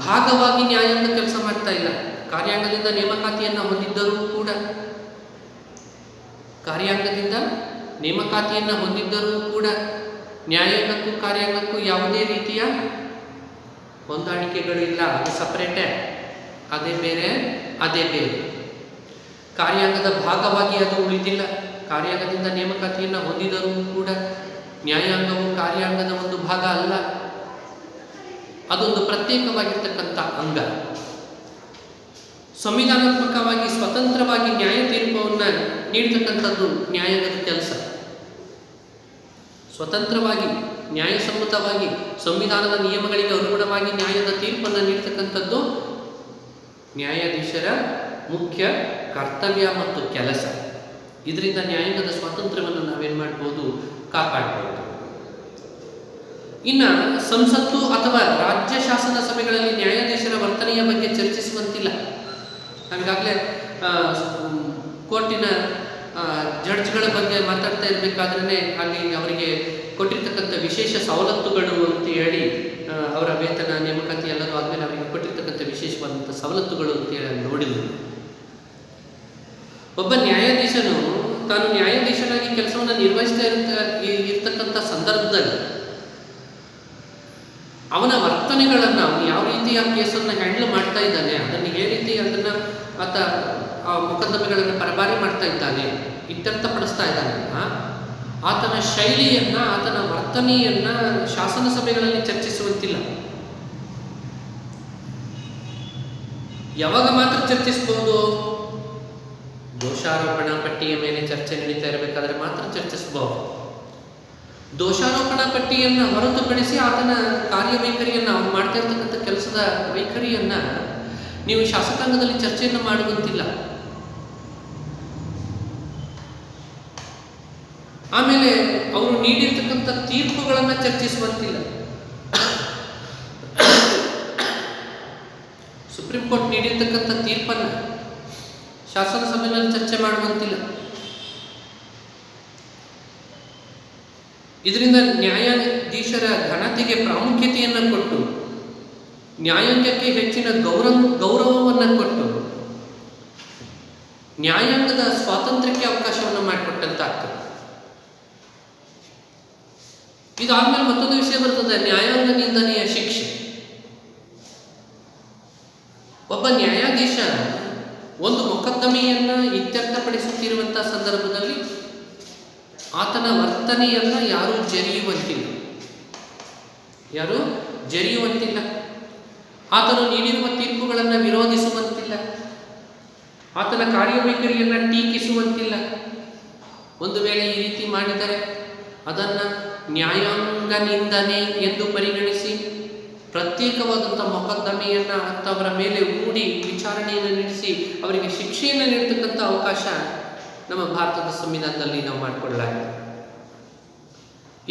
ಭಾಗವಾಗಿ ನ್ಯಾಯಾಂಗ ಕೆಲಸ ಮಾಡ್ತಾ ಇಲ್ಲ. ಕಾರ್ಯಾಂಗದಿಂದ ನೇಮಕಾತಿಯನ್ನು ಹೊಂದಿದ್ದರೂ ಕೂಡ ನ್ಯಾಯಾಂಗಕ್ಕೂ ಕಾರ್ಯಾಂಗಕ್ಕೂ ಯಾವುದೇ ರೀತಿಯ ಹೊಂದಾಣಿಕೆಗಳಿಲ್ಲ. ಅದು ಸಪರೇಟೇ, ಅದೇ ಬೇರೆ. ಕಾರ್ಯಾಂಗದ ಭಾಗವಾಗಿ ಅದು ಉಳಿದಿಲ್ಲ. ಕಾರ್ಯಾಂಗದಿಂದ ನೇಮಕಾತಿಯನ್ನು ಹೊಂದಿದರೂ ಕೂಡ ನ್ಯಾಯಾಂಗವು ಕಾರ್ಯಾಂಗದ ಒಂದು ಭಾಗ ಅಲ್ಲ, ಅದೊಂದು ಪ್ರತ್ಯೇಕವಾಗಿರ್ತಕ್ಕಂಥ ಅಂಗ. ಸಂವಿಧಾನಾತ್ಮಕವಾಗಿ ಸ್ವತಂತ್ರವಾಗಿ ನ್ಯಾಯ ತೀರ್ಪನ್ನು ನೀಡ್ತಕ್ಕಂಥದ್ದು ನ್ಯಾಯಾಂಗದ ಕೆಲಸ. ಸ್ವತಂತ್ರವಾಗಿ ನ್ಯಾಯಸಮ್ಮತವಾಗಿ ಸಂವಿಧಾನದ ನಿಯಮಗಳಿಗೆ ಅನುಗುಣವಾಗಿ ನ್ಯಾಯದ ತೀರ್ಪನ್ನು ನೀಡ್ತಕ್ಕಂಥದ್ದು ನ್ಯಾಯಾಧೀಶರ ಮುಖ್ಯ ಕರ್ತವ್ಯ ಮತ್ತು ಕೆಲಸ. ಇದರಿಂದ ನ್ಯಾಯಾಂಗದ ಸ್ವಾತಂತ್ರ್ಯವನ್ನು ನಾವೇನು ಮಾಡ್ಬೋದು, ಕಾಪಾಡಬಹುದು. ಇನ್ನು ಸಂಸತ್ತು ಅಥವಾ ರಾಜ್ಯ ಶಾಸನ ಸಭೆಗಳಲ್ಲಿ ನ್ಯಾಯಾಧೀಶರ ವರ್ತನೆಯ ಬಗ್ಗೆ ಚರ್ಚಿಸುವಂತಿಲ್ಲ. ನಾವೀಗಾಗಲೇ ಕೋರ್ಟಿನ ಜಡ್ಜ್ಗಳ ಬಗ್ಗೆ ಮಾತಾಡ್ತಾ ಇರಬೇಕಾದ್ರೆ ಅಲ್ಲಿ ಅವರಿಗೆ ಕೊಟ್ಟಿರ್ತಕ್ಕಂಥ ವಿಶೇಷ ಸವಲತ್ತುಗಳು ಅಂತ ಹೇಳಿ, ಅವರ ವೇತನ ನೇಮಕಾತಿ ಎಲ್ಲರೂ ಆದಮೇಲೆ ಅವರಿಗೆ ಕೊಟ್ಟಿರ್ತಕ್ಕಂಥ ವಿಶೇಷವಾದಂಥ ಸವಲತ್ತುಗಳು ಅಂತೇಳಿ ನೋಡಿದ್ರು. ಒಬ್ಬ ನ್ಯಾಯಾಧೀಶನು ತಾನು ನ್ಯಾಯಾಧೀಶನಾಗಿ ಕೆಲಸವನ್ನು ನಿರ್ವಹಿಸ್ತಾ ಇರ್ತಕ್ಕಂಥ ಸಂದರ್ಭದಲ್ಲಿ ಅವನ ವರ್ತನೆಗಳನ್ನು, ಅವನು ಯಾವ ರೀತಿಯ ಕೇಸನ್ನು ಹ್ಯಾಂಡಲ್ ಮಾಡ್ತಾ ಇದ್ದಾನೆ, ಅದನ್ನು ಯಾವ ರೀತಿ ಅದನ್ನು ಆ ಮೊಕದ್ದಮೆಗಳನ್ನು ಪರಬಾರಿ ಮಾಡ್ತಾ ಇದ್ದಾನೆ, ಇತ್ಯರ್ಥಪಡಿಸ್ತಾ ಇದ್ದಾನೆ, ಆತನ ಶೈಲಿಯನ್ನು, ಆತನ ವರ್ತನೆಯನ್ನು ಶಾಸನ ಸಭೆಗಳಲ್ಲಿ ಚರ್ಚಿಸುವಂತಿಲ್ಲ. ಯಾವಾಗ ಮಾತ್ರ ಚರ್ಚಿಸಬಹುದು, ದೋಷಾರೋಪಣಾ ಪಟ್ಟಿಯ ಮೇಲೆ ಚರ್ಚೆ ನಡೀತಾ ಇರಬೇಕಾದ್ರೆ ಮಾತ್ರ ಚರ್ಚಿಸಬಹುದು. ದೋಷಾರೋಪಣಾ ಪಟ್ಟಿಯನ್ನು ಹೊರತುಪಡಿಸಿ ಆತನ ಕಾರ್ಯವೈಖರಿಯನ್ನು, ಅವನು ಮಾಡ್ತಾ ಇರ್ತಕ್ಕಂಥ ಕೆಲಸದ ವೈಖರಿಯನ್ನು ನೀವು ಶಾಸಕಾಂಗದಲ್ಲಿ ಚರ್ಚೆಯನ್ನು ಮಾಡುವಂತಿಲ್ಲ. ಆಮೇಲೆ ಅವರು ನೀಡಿರ್ತಕ್ಕಂಥ ತೀರ್ಪುಗಳನ್ನು ಚರ್ಚಿಸುವಂತಿಲ್ಲ. ಸುಪ್ರೀಂ ಕೋರ್ಟ್ ನೀಡಿರ್ತಕ್ಕಂಥ ತೀರ್ಪನ್ನು ಶಾಸನ ಸಭೆಯಲ್ಲಿ ಚರ್ಚೆ ಮಾಡುವಂತಿಲ್ಲ. ಇದರಿಂದ ನ್ಯಾಯಾಧೀಶರ ಘನತೆಗೆ ಪ್ರಾಮುಖ್ಯತೆಯನ್ನು ಕೊಟ್ಟು, ನ್ಯಾಯಾಂಗಕ್ಕೆ ಹೆಚ್ಚಿನ ಗೌರವವನ್ನು ಕೊಟ್ಟು, ನ್ಯಾಯಾಂಗದ ಸ್ವಾತಂತ್ರ್ಯಕ್ಕೆ ಅವಕಾಶವನ್ನು ಮಾಡಿಕೊಟ್ಟಂತಾಗ್ತದೆ. ಇದಾದ್ಮೇಲೆ ಮತ್ತೊಂದು ವಿಷಯ ಬರ್ತದೆ, ನ್ಯಾಯಾಂಗ ನಿಂದನೆಯ ಶಿಕ್ಷೆ. ಒಬ್ಬ ನ್ಯಾಯಾಧೀಶ ಒಂದು ಮೊಕದ್ದಮೆಯನ್ನು ಇತ್ಯರ್ಥಪಡಿಸುತ್ತಿರುವಂತಹ ಸಂದರ್ಭದಲ್ಲಿ ಆತನ ವರ್ತನೆಯನ್ನು ಯಾರೂ ಜರಿಯುವಂತಿಲ್ಲ. ಆತನು ನೀಡಿರುವ ತೀರ್ಪುಗಳನ್ನು ವಿರೋಧಿಸುವಂತಿಲ್ಲ. ಆತನ ಕಾರ್ಯವೈಖರಿಯನ್ನು ಟೀಕಿಸುವಂತಿಲ್ಲ. ಒಂದು ವೇಳೆ ಈ ರೀತಿ ಮಾಡಿದರೆ ಅದನ್ನು ನ್ಯಾಯಾಂಗ ನಿಂದನೆ ಎಂದು ಪರಿಗಣಿಸಿ ಪ್ರತ್ಯೇಕವಾದಂಥ ಮೊಕದ್ದಮೆಯನ್ನು ಅಂಥವರ ಮೇಲೆ ಹೂಡಿ ವಿಚಾರಣೆಯನ್ನು ನಡೆಸಿ ಅವರಿಗೆ ಶಿಕ್ಷೆಯನ್ನು ನೀಡತಕ್ಕಂಥ ಅವಕಾಶ ನಮ್ಮ ಭಾರತದ ಸಂವಿಧಾನದಲ್ಲಿ ನಾವು ಮಾಡಿಕೊಳ್ಳಲಾಗಿದೆ.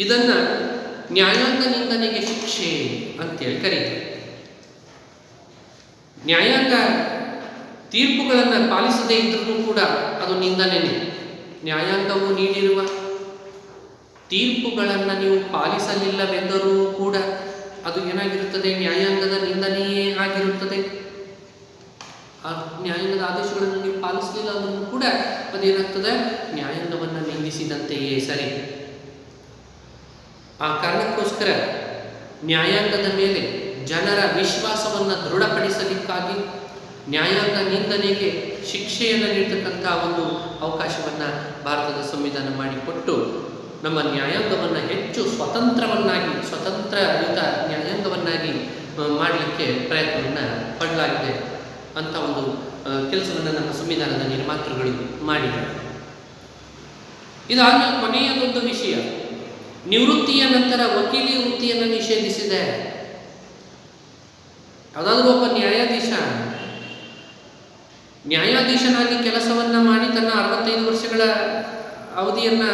ಇದನ್ನು ನ್ಯಾಯಾಂಗ ನಿಂದನೆಗೆ ಶಿಕ್ಷೆ ಅಂತೇಳಿ ಕರೀತಾರೆ. ನ್ಯಾಯಾಂಗ ತೀರ್ಪುಗಳನ್ನು ಪಾಲಿಸದೇ ಇದ್ರೂ ಕೂಡ ಅದು ನಿಂದನೆಯೇ. ನ್ಯಾಯಾಂಗವು ನೀಡಿರುವ ತೀರ್ಪುಗಳನ್ನು ನೀವು ಪಾಲಿಸಲಿಲ್ಲವೆಂದರೂ ಕೂಡ ಅದು ಏನಾಗಿರುತ್ತದೆ, ನ್ಯಾಯಾಂಗದ ನಿಂದನೆಯೇ ಆಗಿರುತ್ತದೆ. ಆ ನ್ಯಾಯಾಂಗದ ಆದೇಶಗಳನ್ನು ನೀವು ಪಾಲಿಸಲಿಲ್ಲ ಅಂದ್ರೂ ಕೂಡ ಅದೇನಾಗ್ತದೆ, ನ್ಯಾಯಾಂಗವನ್ನು ನಿಂದಿಸಿದಂತೆಯೇ ಸರಿ. ಆ ಕಾರಣಕ್ಕೋಸ್ಕರ ನ್ಯಾಯಾಂಗದ ಮೇಲೆ ಜನರ ವಿಶ್ವಾಸವನ್ನು ದೃಢಪಡಿಸಲಿಕ್ಕಾಗಿ ನ್ಯಾಯಾಂಗ ನಿಂದನೆಗೆ ಶಿಕ್ಷೆಯನ್ನು ನೀಡತಕ್ಕಂಥ ಒಂದು ಅವಕಾಶವನ್ನು ಭಾರತದ ಸಂವಿಧಾನ ಮಾಡಿಕೊಟ್ಟು ನಮ್ಮ ನ್ಯಾಯಾಂಗವನ್ನು ಹೆಚ್ಚು ಸ್ವತಂತ್ರಯುತ ನ್ಯಾಯಾಂಗವನ್ನಾಗಿ ಮಾಡಲಿಕ್ಕೆ ಪ್ರಯತ್ನವನ್ನು ಪಡಲಾಗಿದೆ ಅಂತ ಒಂದು ಕೆಲಸವನ್ನು ನಮ್ಮ ಸಂವಿಧಾನದ ನಿರ್ಮಾತೃಗಳು ಮಾಡಿದ್ದಾರೆ. ಇದಾದ್ಮೇಲೆ ಕೊನೆಯದೊಂದು ವಿಷಯ, ನಿವೃತ್ತಿಯ ನಂತರ ವಕೀಲಿ ವೃತ್ತಿಯನ್ನು ನಿಷೇಧಿಸಿದೆ. ಯಾವುದಾದ್ರೂ ಒಬ್ಬ ನ್ಯಾಯಾಧೀಶನಾಗಿ ಕೆಲಸವನ್ನು ಮಾಡಿ ತನ್ನ 65 ವರ್ಷಗಳ ಅವಧಿಯನ್ನು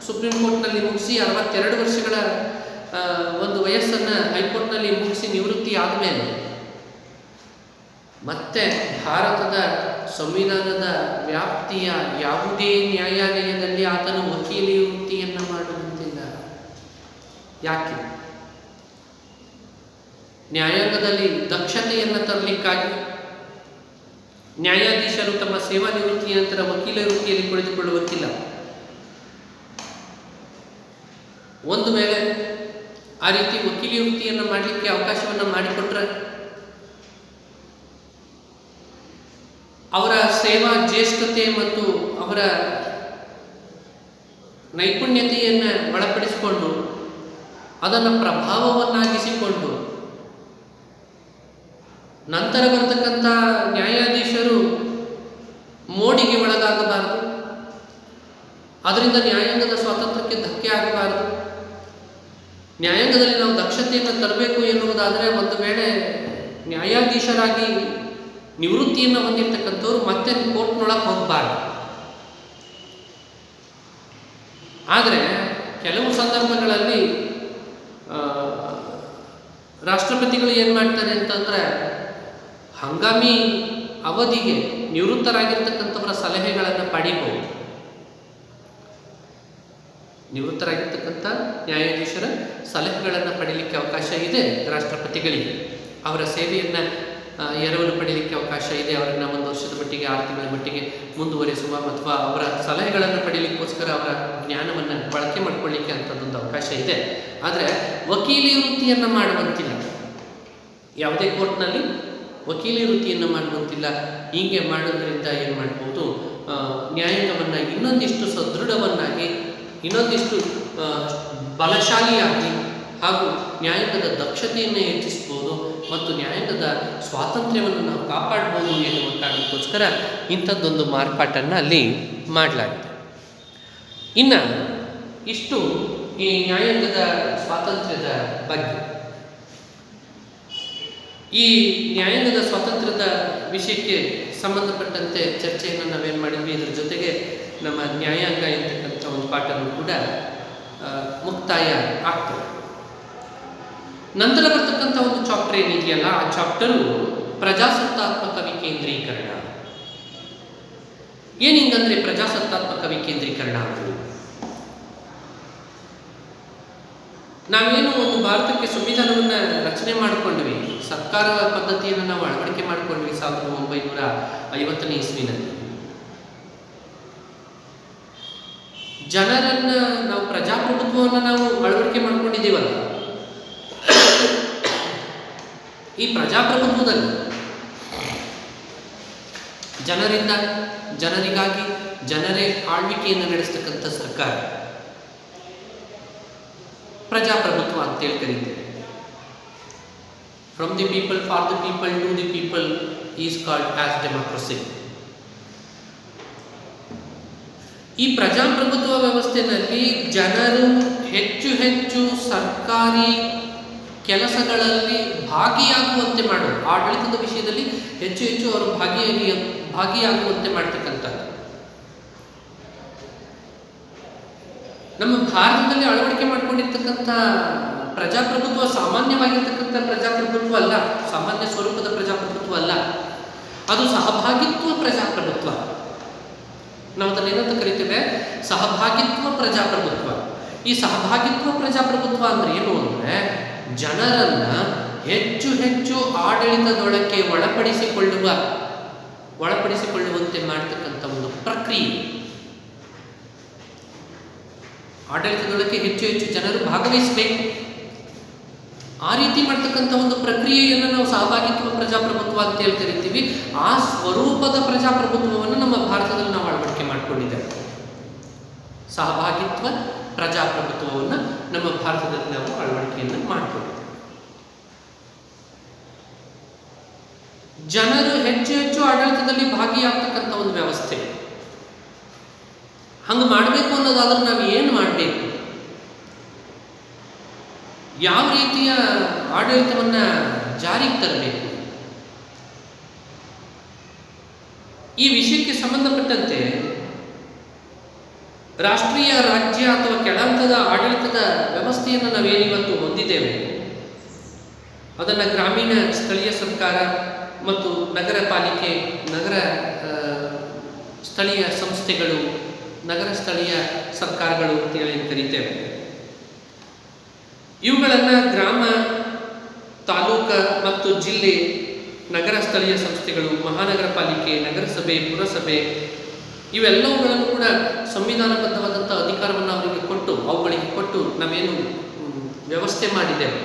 ಸುಪ್ರೀಂ ಕೋರ್ಟ್ನಲ್ಲಿ ಮುಗಿಸಿ 62 ವರ್ಷಗಳ ಒಂದು ವಯಸ್ಸನ್ನು ಹೈಕೋರ್ಟ್ನಲ್ಲಿ ಮುಗಿಸಿ ನಿವೃತ್ತಿ ಆದಮೇಲೆ ಮತ್ತೆ ಭಾರತದ ಸಂವಿಧಾನದ ವ್ಯಾಪ್ತಿಯ ಯಾವುದೇ ನ್ಯಾಯಾಲಯದಲ್ಲಿ ಆತನು ವಕೀಲಿ ವೃತ್ತಿಯನ್ನು ಮಾಡುವಂತಿಲ್ಲ. ಯಾಕೆ? ನ್ಯಾಯಾಂಗದಲ್ಲಿ ದಕ್ಷತೆಯನ್ನು ತರಲಿಕ್ಕಾಗಿ ನ್ಯಾಯಾಧೀಶರು ತಮ್ಮ ಸೇವಾ ನಿವೃತ್ತಿಯ ನಂತರ ವಕೀಲ ವೃತ್ತಿಯಲ್ಲಿ ಕುಳಿತುಕೊಳ್ಳುವಂತಿಲ್ಲ. ಒಂದು ವೇಳೆ ಆ ರೀತಿ ವಕೀಲಿ ವೃತ್ತಿಯನ್ನು ಮಾಡಲಿಕ್ಕೆ ಅವಕಾಶವನ್ನು ಮಾಡಿಕೊಟ್ರೆ ಅವರ ಸೇವಾ ಜ್ಯೇಷ್ಠತೆ ಮತ್ತು ಅವರ ನೈಪುಣ್ಯತೆಯನ್ನು ಒಳಪಡಿಸಿಕೊಂಡು ಅದನ್ನು ಪ್ರಭಾವವನ್ನಾಗಿಸಿಕೊಂಡು ನಂತರ ಬರ್ತಕ್ಕಂಥ ನ್ಯಾಯಾಧೀಶರು ಮೋಡಿಗೆ ಒಳಗಾಗಬಾರದು, ಅದರಿಂದ ನ್ಯಾಯಾಂಗದ ಸ್ವಾತಂತ್ರ್ಯಕ್ಕೆ ಧಕ್ಕೆ ಆಗಬಾರದು. ನ್ಯಾಯಾಂಗದಲ್ಲಿ ನಾವು ದಕ್ಷತೆಯನ್ನು ತರಬೇಕು ಎನ್ನುವುದಾದರೆ ಒಂದು ವೇಳೆ ನ್ಯಾಯಾಧೀಶರಾಗಿ ನಿವೃತ್ತಿಯನ್ನು ಹೊಂದಿರತಕ್ಕಂಥವ್ರು ಮತ್ತೆ ಕೋರ್ಟ್ನೊಳಗೆ ಹೋಗಬಾರ್ದು. ಆದರೆ ಕೆಲವು ಸಂದರ್ಭಗಳಲ್ಲಿ ರಾಷ್ಟ್ರಪತಿಗಳು ಏನು ಮಾಡ್ತಾರೆ ಅಂತಂದರೆ ಹಂಗಾಮಿ ಅವಧಿಗೆ ನಿವೃತ್ತರಾಗಿರ್ತಕ್ಕಂಥವರ ಸಲಹೆಗಳನ್ನು ಪಡಿಬಹುದು. ನಿವೃತ್ತರಾಗಿರ್ತಕ್ಕಂಥ ನ್ಯಾಯಾಧೀಶರ ಸಲಹೆಗಳನ್ನು ಪಡೀಲಿಕ್ಕೆ ಅವಕಾಶ ಇದೆ ರಾಷ್ಟ್ರಪತಿಗಳಿಗೆ. ಅವರ ಸೇವೆಯನ್ನು ಎರವಲು ಪಡೀಲಿಕ್ಕೆ ಅವಕಾಶ ಇದೆ. ಅವರನ್ನು 1 ವರ್ಷದ ಮಟ್ಟಿಗೆ 6 ತಿಂಗಳ ಮಟ್ಟಿಗೆ ಮುಂದುವರಿಸುವ ಅಥವಾ ಅವರ ಸಲಹೆಗಳನ್ನು ಪಡೀಲಿಕ್ಕೋಸ್ಕರ ಅವರ ಜ್ಞಾನವನ್ನು ಬಳಕೆ ಮಾಡಿಕೊಳ್ಳಿಕ್ಕೆ ಅಂಥದ್ದೊಂದು ಅವಕಾಶ ಇದೆ. ಆದರೆ ವಕೀಲಿ ವೃತ್ತಿಯನ್ನು ಮಾಡುವಂತಿಲ್ಲ. ಯಾವುದೇ ಕೋರ್ಟ್ನಲ್ಲಿ ವಕೀಲಿ ವೃತ್ತಿಯನ್ನು ಮಾಡುವಂತಿಲ್ಲ. ಹೀಗೆ ಮಾಡೋದ್ರಿಂದ ಏನು ಮಾಡ್ಬೋದು, ನ್ಯಾಯಾಂಗವನ್ನು ಇನ್ನೊಂದಿಷ್ಟು ಸದೃಢವನ್ನಾಗಿ, ಇನ್ನೊಂದಿಷ್ಟು ಬಲಶಾಲಿಯಾಗಿ ಹಾಗೂ ನ್ಯಾಯಾಂಗದ ದಕ್ಷತೆಯನ್ನು ಹೆಚ್ಚಿಸ್ಬೋದು ಮತ್ತು ನ್ಯಾಯಾಂಗದ ಸ್ವಾತಂತ್ರ್ಯವನ್ನು ನಾವು ಕಾಪಾಡ್ಬೋದು ಎನ್ನುವ ಕಾರಣಕ್ಕೋಸ್ಕರ ಇಂಥದ್ದೊಂದು ಮಾರ್ಪಾಟನ್ನು ಅಲ್ಲಿ ಮಾಡಲಾಗಿದೆ. ಇನ್ನು ಇಷ್ಟು ಈ ನ್ಯಾಯಾಂಗದ ಸ್ವಾತಂತ್ರ್ಯದ ಬಗ್ಗೆ. ಈ ನ್ಯಾಯಾಂಗದ ಸ್ವಾತಂತ್ರ್ಯದ ವಿಷಯಕ್ಕೆ ಸಂಬಂಧಪಟ್ಟಂತೆ ಚರ್ಚೆಯನ್ನು ನಾವೇನು ಮಾಡಿದ್ವಿ, ಇದರ ಜೊತೆಗೆ ನಮ್ಮ ನ್ಯಾಯಾಂಗ ಎಂತಕ್ಕಂಥ ಒಂದು ಪಾಠವು ಕೂಡ ಮುಕ್ತಾಯ ಆಗ್ತದೆ. ನಂತರ ಬರ್ತಕ್ಕಂಥ ಒಂದು ಚಾಪ್ಟರ್ ಏನಿದೆಯಲ್ಲ, ಆ ಚಾಪ್ಟರು ಪ್ರಜಾಸತ್ತಾತ್ಮಕ ವಿಕೇಂದ್ರೀಕರಣ. ಏನು ಹಿಂಗಂದ್ರೆ ಪ್ರಜಾಸತ್ತಾತ್ಮಕ ವಿಕೇಂದ್ರೀಕರಣ ಅಂದರೆ, ನಾವೇನು ಒಂದು ಭಾರತಕ್ಕೆ ಸಂವಿಧಾನವನ್ನು ರಚನೆ ಮಾಡಿಕೊಂಡ್ವಿ, ಸರ್ಕಾರ ಪದ್ಧತಿಯನ್ನು ನಾವು ಅಳವಡಿಕೆ ಮಾಡಿಕೊಂಡ್ವಿ 1950ನೇ ಇಸ್ವಿನಲ್ಲಿ. ಜನರನ್ನು ನಾವು ಪ್ರಜಾಪ್ರಭುತ್ವವನ್ನು ನಾವು ಅಳವಡಿಕೆ ಮಾಡ್ಕೊಂಡಿದ್ದೀವಲ್ಲ, ಈ ಪ್ರಜಾಪ್ರಭುತ್ವದಲ್ಲಿ ಜನರಿಂದ, ಜನರಿಗಾಗಿ, ಜನರೇ ಆಳ್ವಿಕೆಯನ್ನು ನಡೆಸ್ತಕ್ಕಂಥ ಸರ್ಕಾರ ಪ್ರಜಾಪ್ರಭುತ್ವ ಅಂತೇಳಿ ಕರೀತೇವೆ. From the people, for the people, to the people is called as democracy. ಈ ಪ್ರಜಾಪ್ರಭುತ್ವ ವ್ಯವಸ್ಥೆಯಲ್ಲಿ ಜನರು ಹೆಚ್ಚು ಹೆಚ್ಚು ಸರ್ಕಾರಿ ಕೆಲಸಗಳಲ್ಲಿ ಭಾಗಿಯಾಗುವಂತೆ ಮಾಡೋದು, ಆಡಳಿತದ ವಿಷಯದಲ್ಲಿ ಹೆಚ್ಚು ಹೆಚ್ಚು ಅವರು ಭಾಗಿಯಾಗುವಂತೆ ಮಾಡ್ತಕ್ಕಂಥದ್ದು. ನಮ್ಮ ಭಾರತದಲ್ಲಿ ಅಳವಡಿಕೆ ಮಾಡಿಕೊಂಡಿರ್ತಕ್ಕಂಥ ಪ್ರಜಾಪ್ರಭುತ್ವ ಸಾಮಾನ್ಯವಾಗಿರ್ತಕ್ಕಂಥ ಪ್ರಜಾಪ್ರಭುತ್ವ ಅಲ್ಲ, ಸಾಮಾನ್ಯ ಸ್ವರೂಪದ ಪ್ರಜಾಪ್ರಭುತ್ವ ಅಲ್ಲ, ಅದು ಸಹಭಾಗಿತ್ವ ಪ್ರಜಾಪ್ರಭುತ್ವ. ನಾವು ಅದನ್ನೇನಂತ ಕರಿತೇವೆ, ಸಹಭಾಗಿತ್ವ ಪ್ರಜಾಪ್ರಭುತ್ವ. ಈ ಸಹಭಾಗಿತ್ವ ಪ್ರಜಾಪ್ರಭುತ್ವ ಅಂದ್ರೆ ಏನು ಅಂದರೆ, ಜನರನ್ನ ಹೆಚ್ಚು ಹೆಚ್ಚು ಆಡಳಿತದೊಳಕ್ಕೆ ಒಳಪಡಿಸಿಕೊಳ್ಳುವ ಒಳಪಡಿಸಿಕೊಳ್ಳುವಂತೆ ಮಾಡತಕ್ಕಂಥ ಒಂದು ಪ್ರಕ್ರಿಯೆ. ಆಡಳಿತದೊಳಗೆ ಹೆಚ್ಚು ಹೆಚ್ಚು ಜನರು ಭಾಗವಹಿಸಬೇಕು. ಆ ರೀತಿ ಮಾಡ್ತಕ್ಕಂಥ ಒಂದು ಪ್ರಕ್ರಿಯೆಯನ್ನು ನಾವು ಸಹಭಾಗಿತ್ವ ಪ್ರಜಾಪ್ರಭುತ್ವ ಅಂತ ಹೇಳಿ ಕರಿತೀವಿ. ಆ ಸ್ವರೂಪದ ಪ್ರಜಾಪ್ರಭುತ್ವವನ್ನು ನಮ್ಮ ಭಾರತದಲ್ಲಿ ನಾವು ಅಳವಡಿಕೆ ಮಾಡಿಕೊಂಡಿದ್ದೇವೆ. ಸಹಭಾಗಿತ್ವ ಪ್ರಜಾಪ್ರಭುತ್ವವನ್ನು ನಮ್ಮ ಭಾರತದಲ್ಲಿ ನಾವು ಅಳವಡಿಕೆಯನ್ನು ಮಾಡಿಕೊಂಡಿದ್ದೇವೆ. ಜನರು ಹೆಚ್ಚು ಹೆಚ್ಚು ಆಡಳಿತದಲ್ಲಿ ಭಾಗಿಯಾಗ್ತಕ್ಕಂಥ ಒಂದು ವ್ಯವಸ್ಥೆ. ಹಂಗೆ ಮಾಡಬೇಕು ಅನ್ನೋದಾದ್ರೆ ನಾವು ಏನು ಮಾಡಬೇಕು, ಯಾವ ರೀತಿಯ ಆಡಳಿತವನ್ನು ಜಾರಿಗೆ ತರಬೇಕು, ಈ ವಿಷಯಕ್ಕೆ ಸಂಬಂಧಪಟ್ಟಂತೆ ರಾಷ್ಟ್ರೀಯ, ರಾಜ್ಯ ಅಥವಾ ಕೆಳಹಂತದ ಆಡಳಿತದ ವ್ಯವಸ್ಥೆಯನ್ನು ನಾವೇನಿವತ್ತು ಹೊಂದಿದ್ದೇವೆ, ಅದನ್ನು ಗ್ರಾಮೀಣ ಸ್ಥಳೀಯ ಸರ್ಕಾರ ಮತ್ತು ನಗರ ಪಾಲಿಕೆ, ನಗರ ಸ್ಥಳೀಯ ಸಂಸ್ಥೆಗಳು, ನಗರ ಸ್ಥಳೀಯ ಸರ್ಕಾರಗಳು ಅಂತೇಳಿ ಕರೀತೇವೆ. ಇವುಗಳನ್ನು ಗ್ರಾಮ, ತಾಲೂಕು ಮತ್ತು ಜಿಲ್ಲೆ, ನಗರ ಸ್ಥಳೀಯ ಸಂಸ್ಥೆಗಳು, ಮಹಾನಗರ ಪಾಲಿಕೆ, ನಗರಸಭೆ, ಪುರಸಭೆ ಇವೆಲ್ಲವುಗಳನ್ನು ಕೂಡ ಸಂವಿಧಾನಬದ್ಧವಾದಂಥ ಅಧಿಕಾರವನ್ನು ಅವುಗಳಿಗೆ ಕೊಟ್ಟು ನಾವೇನು ವ್ಯವಸ್ಥೆ ಮಾಡಿದ್ದೇವೆ,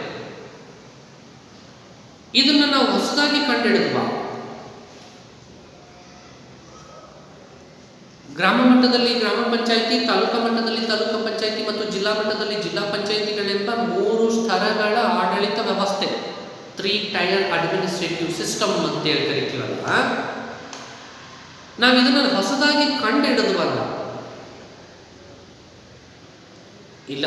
ಇದನ್ನು ನಾವು ಹೊಸದಾಗಿ ಕಂಡುಹಿಡಿದ್ವಾ? ಗ್ರಾಮ ಮಟ್ಟದಲ್ಲಿ ಗ್ರಾಮ ಪಂಚಾಯಿತಿ, ತಾಲೂಕಾ ಮಟ್ಟದಲ್ಲಿ ತಾಲೂಕಾ ಪಂಚಾಯಿತಿ ಮತ್ತು ಜಿಲ್ಲಾ ಮಟ್ಟದಲ್ಲಿ ಜಿಲ್ಲಾ ಪಂಚಾಯಿತಿಗಳೆಂಬ 3 ಸ್ತರಗಳ ಆಡಳಿತ ವ್ಯವಸ್ಥೆ, 3 ಟೈರ್ ಅಡ್ಮಿನಿಸ್ಟ್ರೇಟಿವ್ ಸಿಸ್ಟಮ್ ಅಂತೇಳಿ ಕರಿತೀವಲ್ಲ, ನಾವು ಇದನ್ನು ಹೊಸದಾಗಿ ಕಂಡುಹಿಡಿದ್ವಲ್ಲ? ಇಲ್ಲ,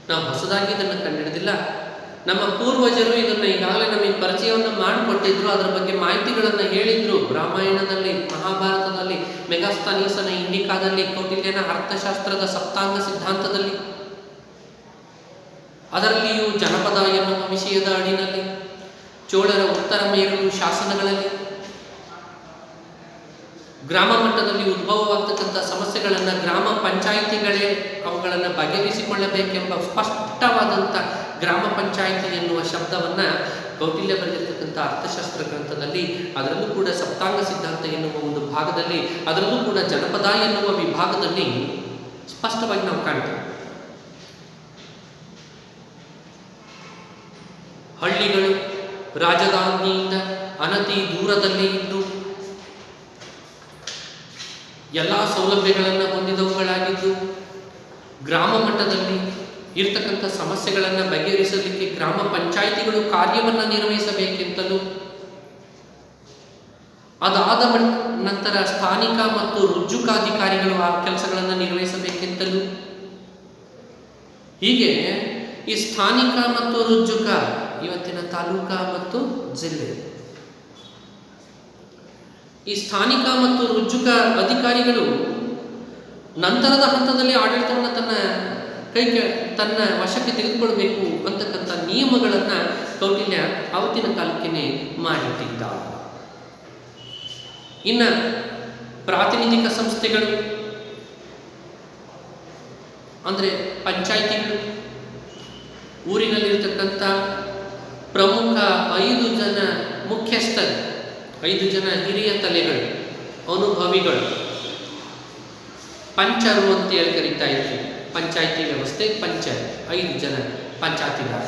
ನಾವು ಹೊಸದಾಗಿ ಇದನ್ನು ಕಂಡುಹಿಡಿದಿಲ್ಲ. ನಮ್ಮ ಪೂರ್ವಜರು ಇದನ್ನು ಈಗಾಗಲೇ ನಮಗೆ ಪರಿಚಯವನ್ನು ಮಾಡಿಕೊಟ್ಟಿದ್ರು, ಅದರ ಬಗ್ಗೆ ಮಾಹಿತಿಗಳನ್ನು ಹೇಳಿದ್ರು. ರಾಮಾಯಣದಲ್ಲಿ, ಮಹಾಭಾರತದಲ್ಲಿ, ಮೆಗಾಸ್ತನೀಸನ ಇಂಡಿಕಾದಲ್ಲಿ, ಕೌಟಿಲ್ಯನ ಅರ್ಥಶಾಸ್ತ್ರದ ಸಪ್ತಾಂಗ ಸಿದ್ಧಾಂತದಲ್ಲಿ, ಅದರಲ್ಲಿಯೂ ಜನಪದ ಎನ್ನುವ ವಿಷಯದ ಅಡಿನಲ್ಲಿ, ಚೋಳರ ಉತ್ತರ ಮೇರು ಶಾಸನಗಳಲ್ಲಿ, ಗ್ರಾಮ ಮಟ್ಟದಲ್ಲಿ ಉದ್ಭವವಾಗತಕ್ಕಂಥ ಸಮಸ್ಯೆಗಳನ್ನು ಗ್ರಾಮ ಪಂಚಾಯಿತಿಗಳೇ ಅವುಗಳನ್ನು ಬಗೆಹರಿಸಿಕೊಳ್ಳಬೇಕೆಂಬ ಸ್ಪಷ್ಟವಾದಂಥ ಗ್ರಾಮ ಪಂಚಾಯಿತಿ ಎನ್ನುವ ಶಬ್ದವನ್ನು ಕೌಟಿಲ್ಯ ಬರೆದಿರ್ತಕ್ಕಂಥ ಅರ್ಥಶಾಸ್ತ್ರ ಗ್ರಂಥದಲ್ಲಿ, ಅದರಲ್ಲೂ ಕೂಡ ಸಪ್ತಾಂಗ ಸಿದ್ಧಾಂತ ಎನ್ನುವ ಒಂದು ಭಾಗದಲ್ಲಿ, ಅದರಲ್ಲೂ ಕೂಡ ಜನಪದ ಎನ್ನುವ ವಿಭಾಗದಲ್ಲಿ ಸ್ಪಷ್ಟವಾಗಿ ನಾವು ಕಾಣ್ತೇವೆ. ಹಳ್ಳಿಗಳು ರಾಜಧಾನಿಯಿಂದ ಅನತಿ ದೂರದಲ್ಲಿ ಇದ್ದು ಎಲ್ಲ ಸೌಲಭ್ಯಗಳನ್ನು ಹೊಂದಿದವುಗಳಾಗಿದ್ದು, ಗ್ರಾಮ ಮಟ್ಟದಲ್ಲಿ ಇರ್ತಕ್ಕಂಥ ಸಮಸ್ಯೆಗಳನ್ನು ಬಗೆಹರಿಸಲಿಕ್ಕೆ ಗ್ರಾಮ ಪಂಚಾಯಿತಿಗಳು ಕಾರ್ಯವನ್ನು ನಿರ್ವಹಿಸಬೇಕೆಂತಲೂ, ಅದಾದ ನಂತರ ಸ್ಥಾನಿಕ ಮತ್ತು ರುಜುಕಾಧಿಕಾರಿಗಳು ಆ ಕೆಲಸಗಳನ್ನು ನಿರ್ವಹಿಸಬೇಕೆಂತಲೂ, ಹೀಗೆ ಈ ಸ್ಥಾನಿಕ ಮತ್ತು ರುಜುಕ ಇವತ್ತಿನ ತಾಲೂಕಾ ಮತ್ತು ಜಿಲ್ಲೆ, ಈ ಸ್ಥಾನಿಕ ಮತ್ತು ರುಜುಕ ಅಧಿಕಾರಿಗಳು ನಂತರದ ಹಂತದಲ್ಲಿ ಆಡಳಿತವನ್ನು ತನ್ನ ವಶಕ್ಕೆ ತೆಗೆದುಕೊಳ್ಬೇಕು ಅಂತಕ್ಕಂಥ ನಿಯಮಗಳನ್ನು ಕೌಟಿಲ್ಯ ಅವತ್ತಿನ ಕಾಲಕ್ಕೆ ಮಾಡಿಟ್ಟಿದ್ದ. ಇನ್ನು ಪ್ರಾತಿನಿಧಿಕ ಸಂಸ್ಥೆಗಳು ಅಂದರೆ ಪಂಚಾಯಿತಿಗಳು, ಊರಿನಲ್ಲಿರ್ತಕ್ಕಂಥ ಪ್ರಮುಖ 5 ಜನ ಮುಖ್ಯಸ್ಥರು, 5 ಜನ ಹಿರಿಯ ತಲೆಗಳು, ಅನುಭವಿಗಳು, ಪಂಚರು ಅಂತ ಹೇಳಿ ಕರೀತಾ ಇದ್ವಿ. ಪಂಚಾಯಿತಿ ವ್ಯವಸ್ಥೆ ಪಂಚಾಯತ್, 5 ಜನ ಪಂಚಾಯತಿಗಾರ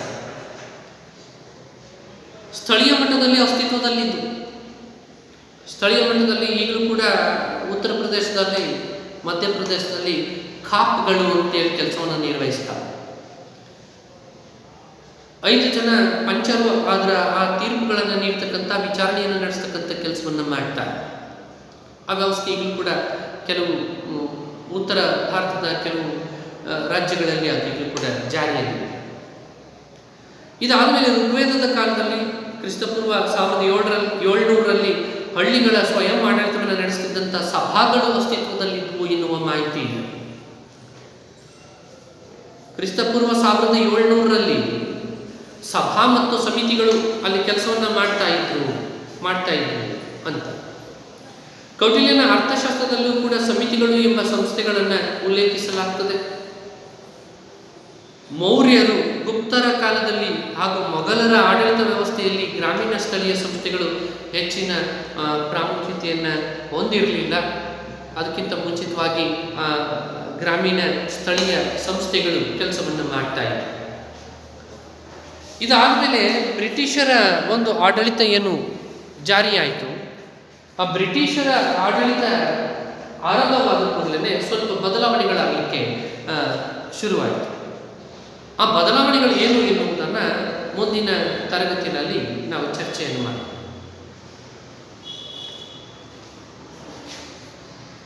ಸ್ಥಳೀಯ ಮಟ್ಟದಲ್ಲಿ ಅಸ್ತಿತ್ವದಲ್ಲಿದ್ದು, ಸ್ಥಳೀಯ ಮಟ್ಟದಲ್ಲಿ ಈಗಲೂ ಕೂಡ ಉತ್ತರ ಪ್ರದೇಶದಲ್ಲಿ, ಮಧ್ಯಪ್ರದೇಶದಲ್ಲಿ ಖಾಪ್ಗಳು ಅಂತೇಳಿ ಕೆಲಸವನ್ನು ನಿರ್ವಹಿಸ್ತಾರೆ. 5 ಜನ ಪಂಚರು ಅದರ ಆ ತೀರ್ಪುಗಳನ್ನು ನೀಡ್ತಕ್ಕಂಥ, ವಿಚಾರಣೆಯನ್ನು ನಡೆಸ್ತಕ್ಕಂಥ ಕೆಲಸವನ್ನು ಮಾಡ್ತಾರೆ. ಆ ವ್ಯವಸ್ಥೆ ಈಗಲೂ ಕೂಡ ಕೆಲವು ಉತ್ತರ ಭಾರತದ ಕೆಲವು ರಾಜ್ಯಗಳಲ್ಲಿ ಅದು ಈಗಲೂ ಕೂಡ ಜಾರಿಯಲ್ಲಿದೆ. ಇದಾದಮೇಲೆ ಋಗ್ವೇದದ ಕಾಲದಲ್ಲಿ ಕ್ರಿಸ್ತಪೂರ್ವ 1700ರಲ್ಲಿ ಹಳ್ಳಿಗಳ ಸ್ವಯಂ ಆಡಳಿತವನ್ನು ನಡೆಸುತ್ತಿದ್ದಂಥ ಸಭಾಗಳು ಅಸ್ತಿತ್ವದಲ್ಲಿದ್ದವು ಎನ್ನುವ ಮಾಹಿತಿ ಇದೆ. ಕ್ರಿಸ್ತಪೂರ್ವ 1700ರಲ್ಲಿ ಸಭಾ ಮತ್ತು ಸಮಿತಿಗಳು ಅಲ್ಲಿ ಕೆಲಸವನ್ನು ಮಾಡ್ತಾ ಇದ್ರು ಅಂತ. ಕೌಟಿಲ್ಯನ ಅರ್ಥಶಾಸ್ತ್ರದಲ್ಲೂ ಕೂಡ ಸಮಿತಿಗಳು ಎಂಬ ಸಂಸ್ಥೆಗಳನ್ನು ಉಲ್ಲೇಖಿಸಲಾಗ್ತದೆ. ಮೌರ್ಯರು, ಗುಪ್ತರ ಕಾಲದಲ್ಲಿ ಹಾಗೂ ಮೊಘಲರ ಆಡಳಿತ ವ್ಯವಸ್ಥೆಯಲ್ಲಿ ಗ್ರಾಮೀಣ ಸ್ಥಳೀಯ ಸಂಸ್ಥೆಗಳು ಹೆಚ್ಚಿನ ಪ್ರಾಮುಖ್ಯತೆಯನ್ನು ಹೊಂದಿರಲಿಲ್ಲ. ಅದಕ್ಕಿಂತ ಮುಂಚಿತವಾಗಿ ಗ್ರಾಮೀಣ ಸ್ಥಳೀಯ ಸಂಸ್ಥೆಗಳು ಕೆಲಸವನ್ನು ಮಾಡ್ತಾ ಇವೆ. ಇದಾದಮೇಲೆ ಬ್ರಿಟಿಷರ ಒಂದು ಆಡಳಿತ ಏನು ಜಾರಿಯಾಯಿತು, ಆ ಬ್ರಿಟಿಷರ ಆಡಳಿತ ಆರಂಭವಾದ ಕೂಡಲೇ ಸ್ವಲ್ಪ ಬದಲಾವಣೆಗಳಾಗಲಿಕ್ಕೆ ಶುರುವಾಯಿತು. ಆ ಬದಲಾವಣೆಗಳು ಏನು ಎನ್ನುವುದನ್ನು ಮುಂದಿನ ತರಗತಿಯಲ್ಲಿ ನಾವು ಚರ್ಚೆಯನ್ನು ಮಾಡೋಣ.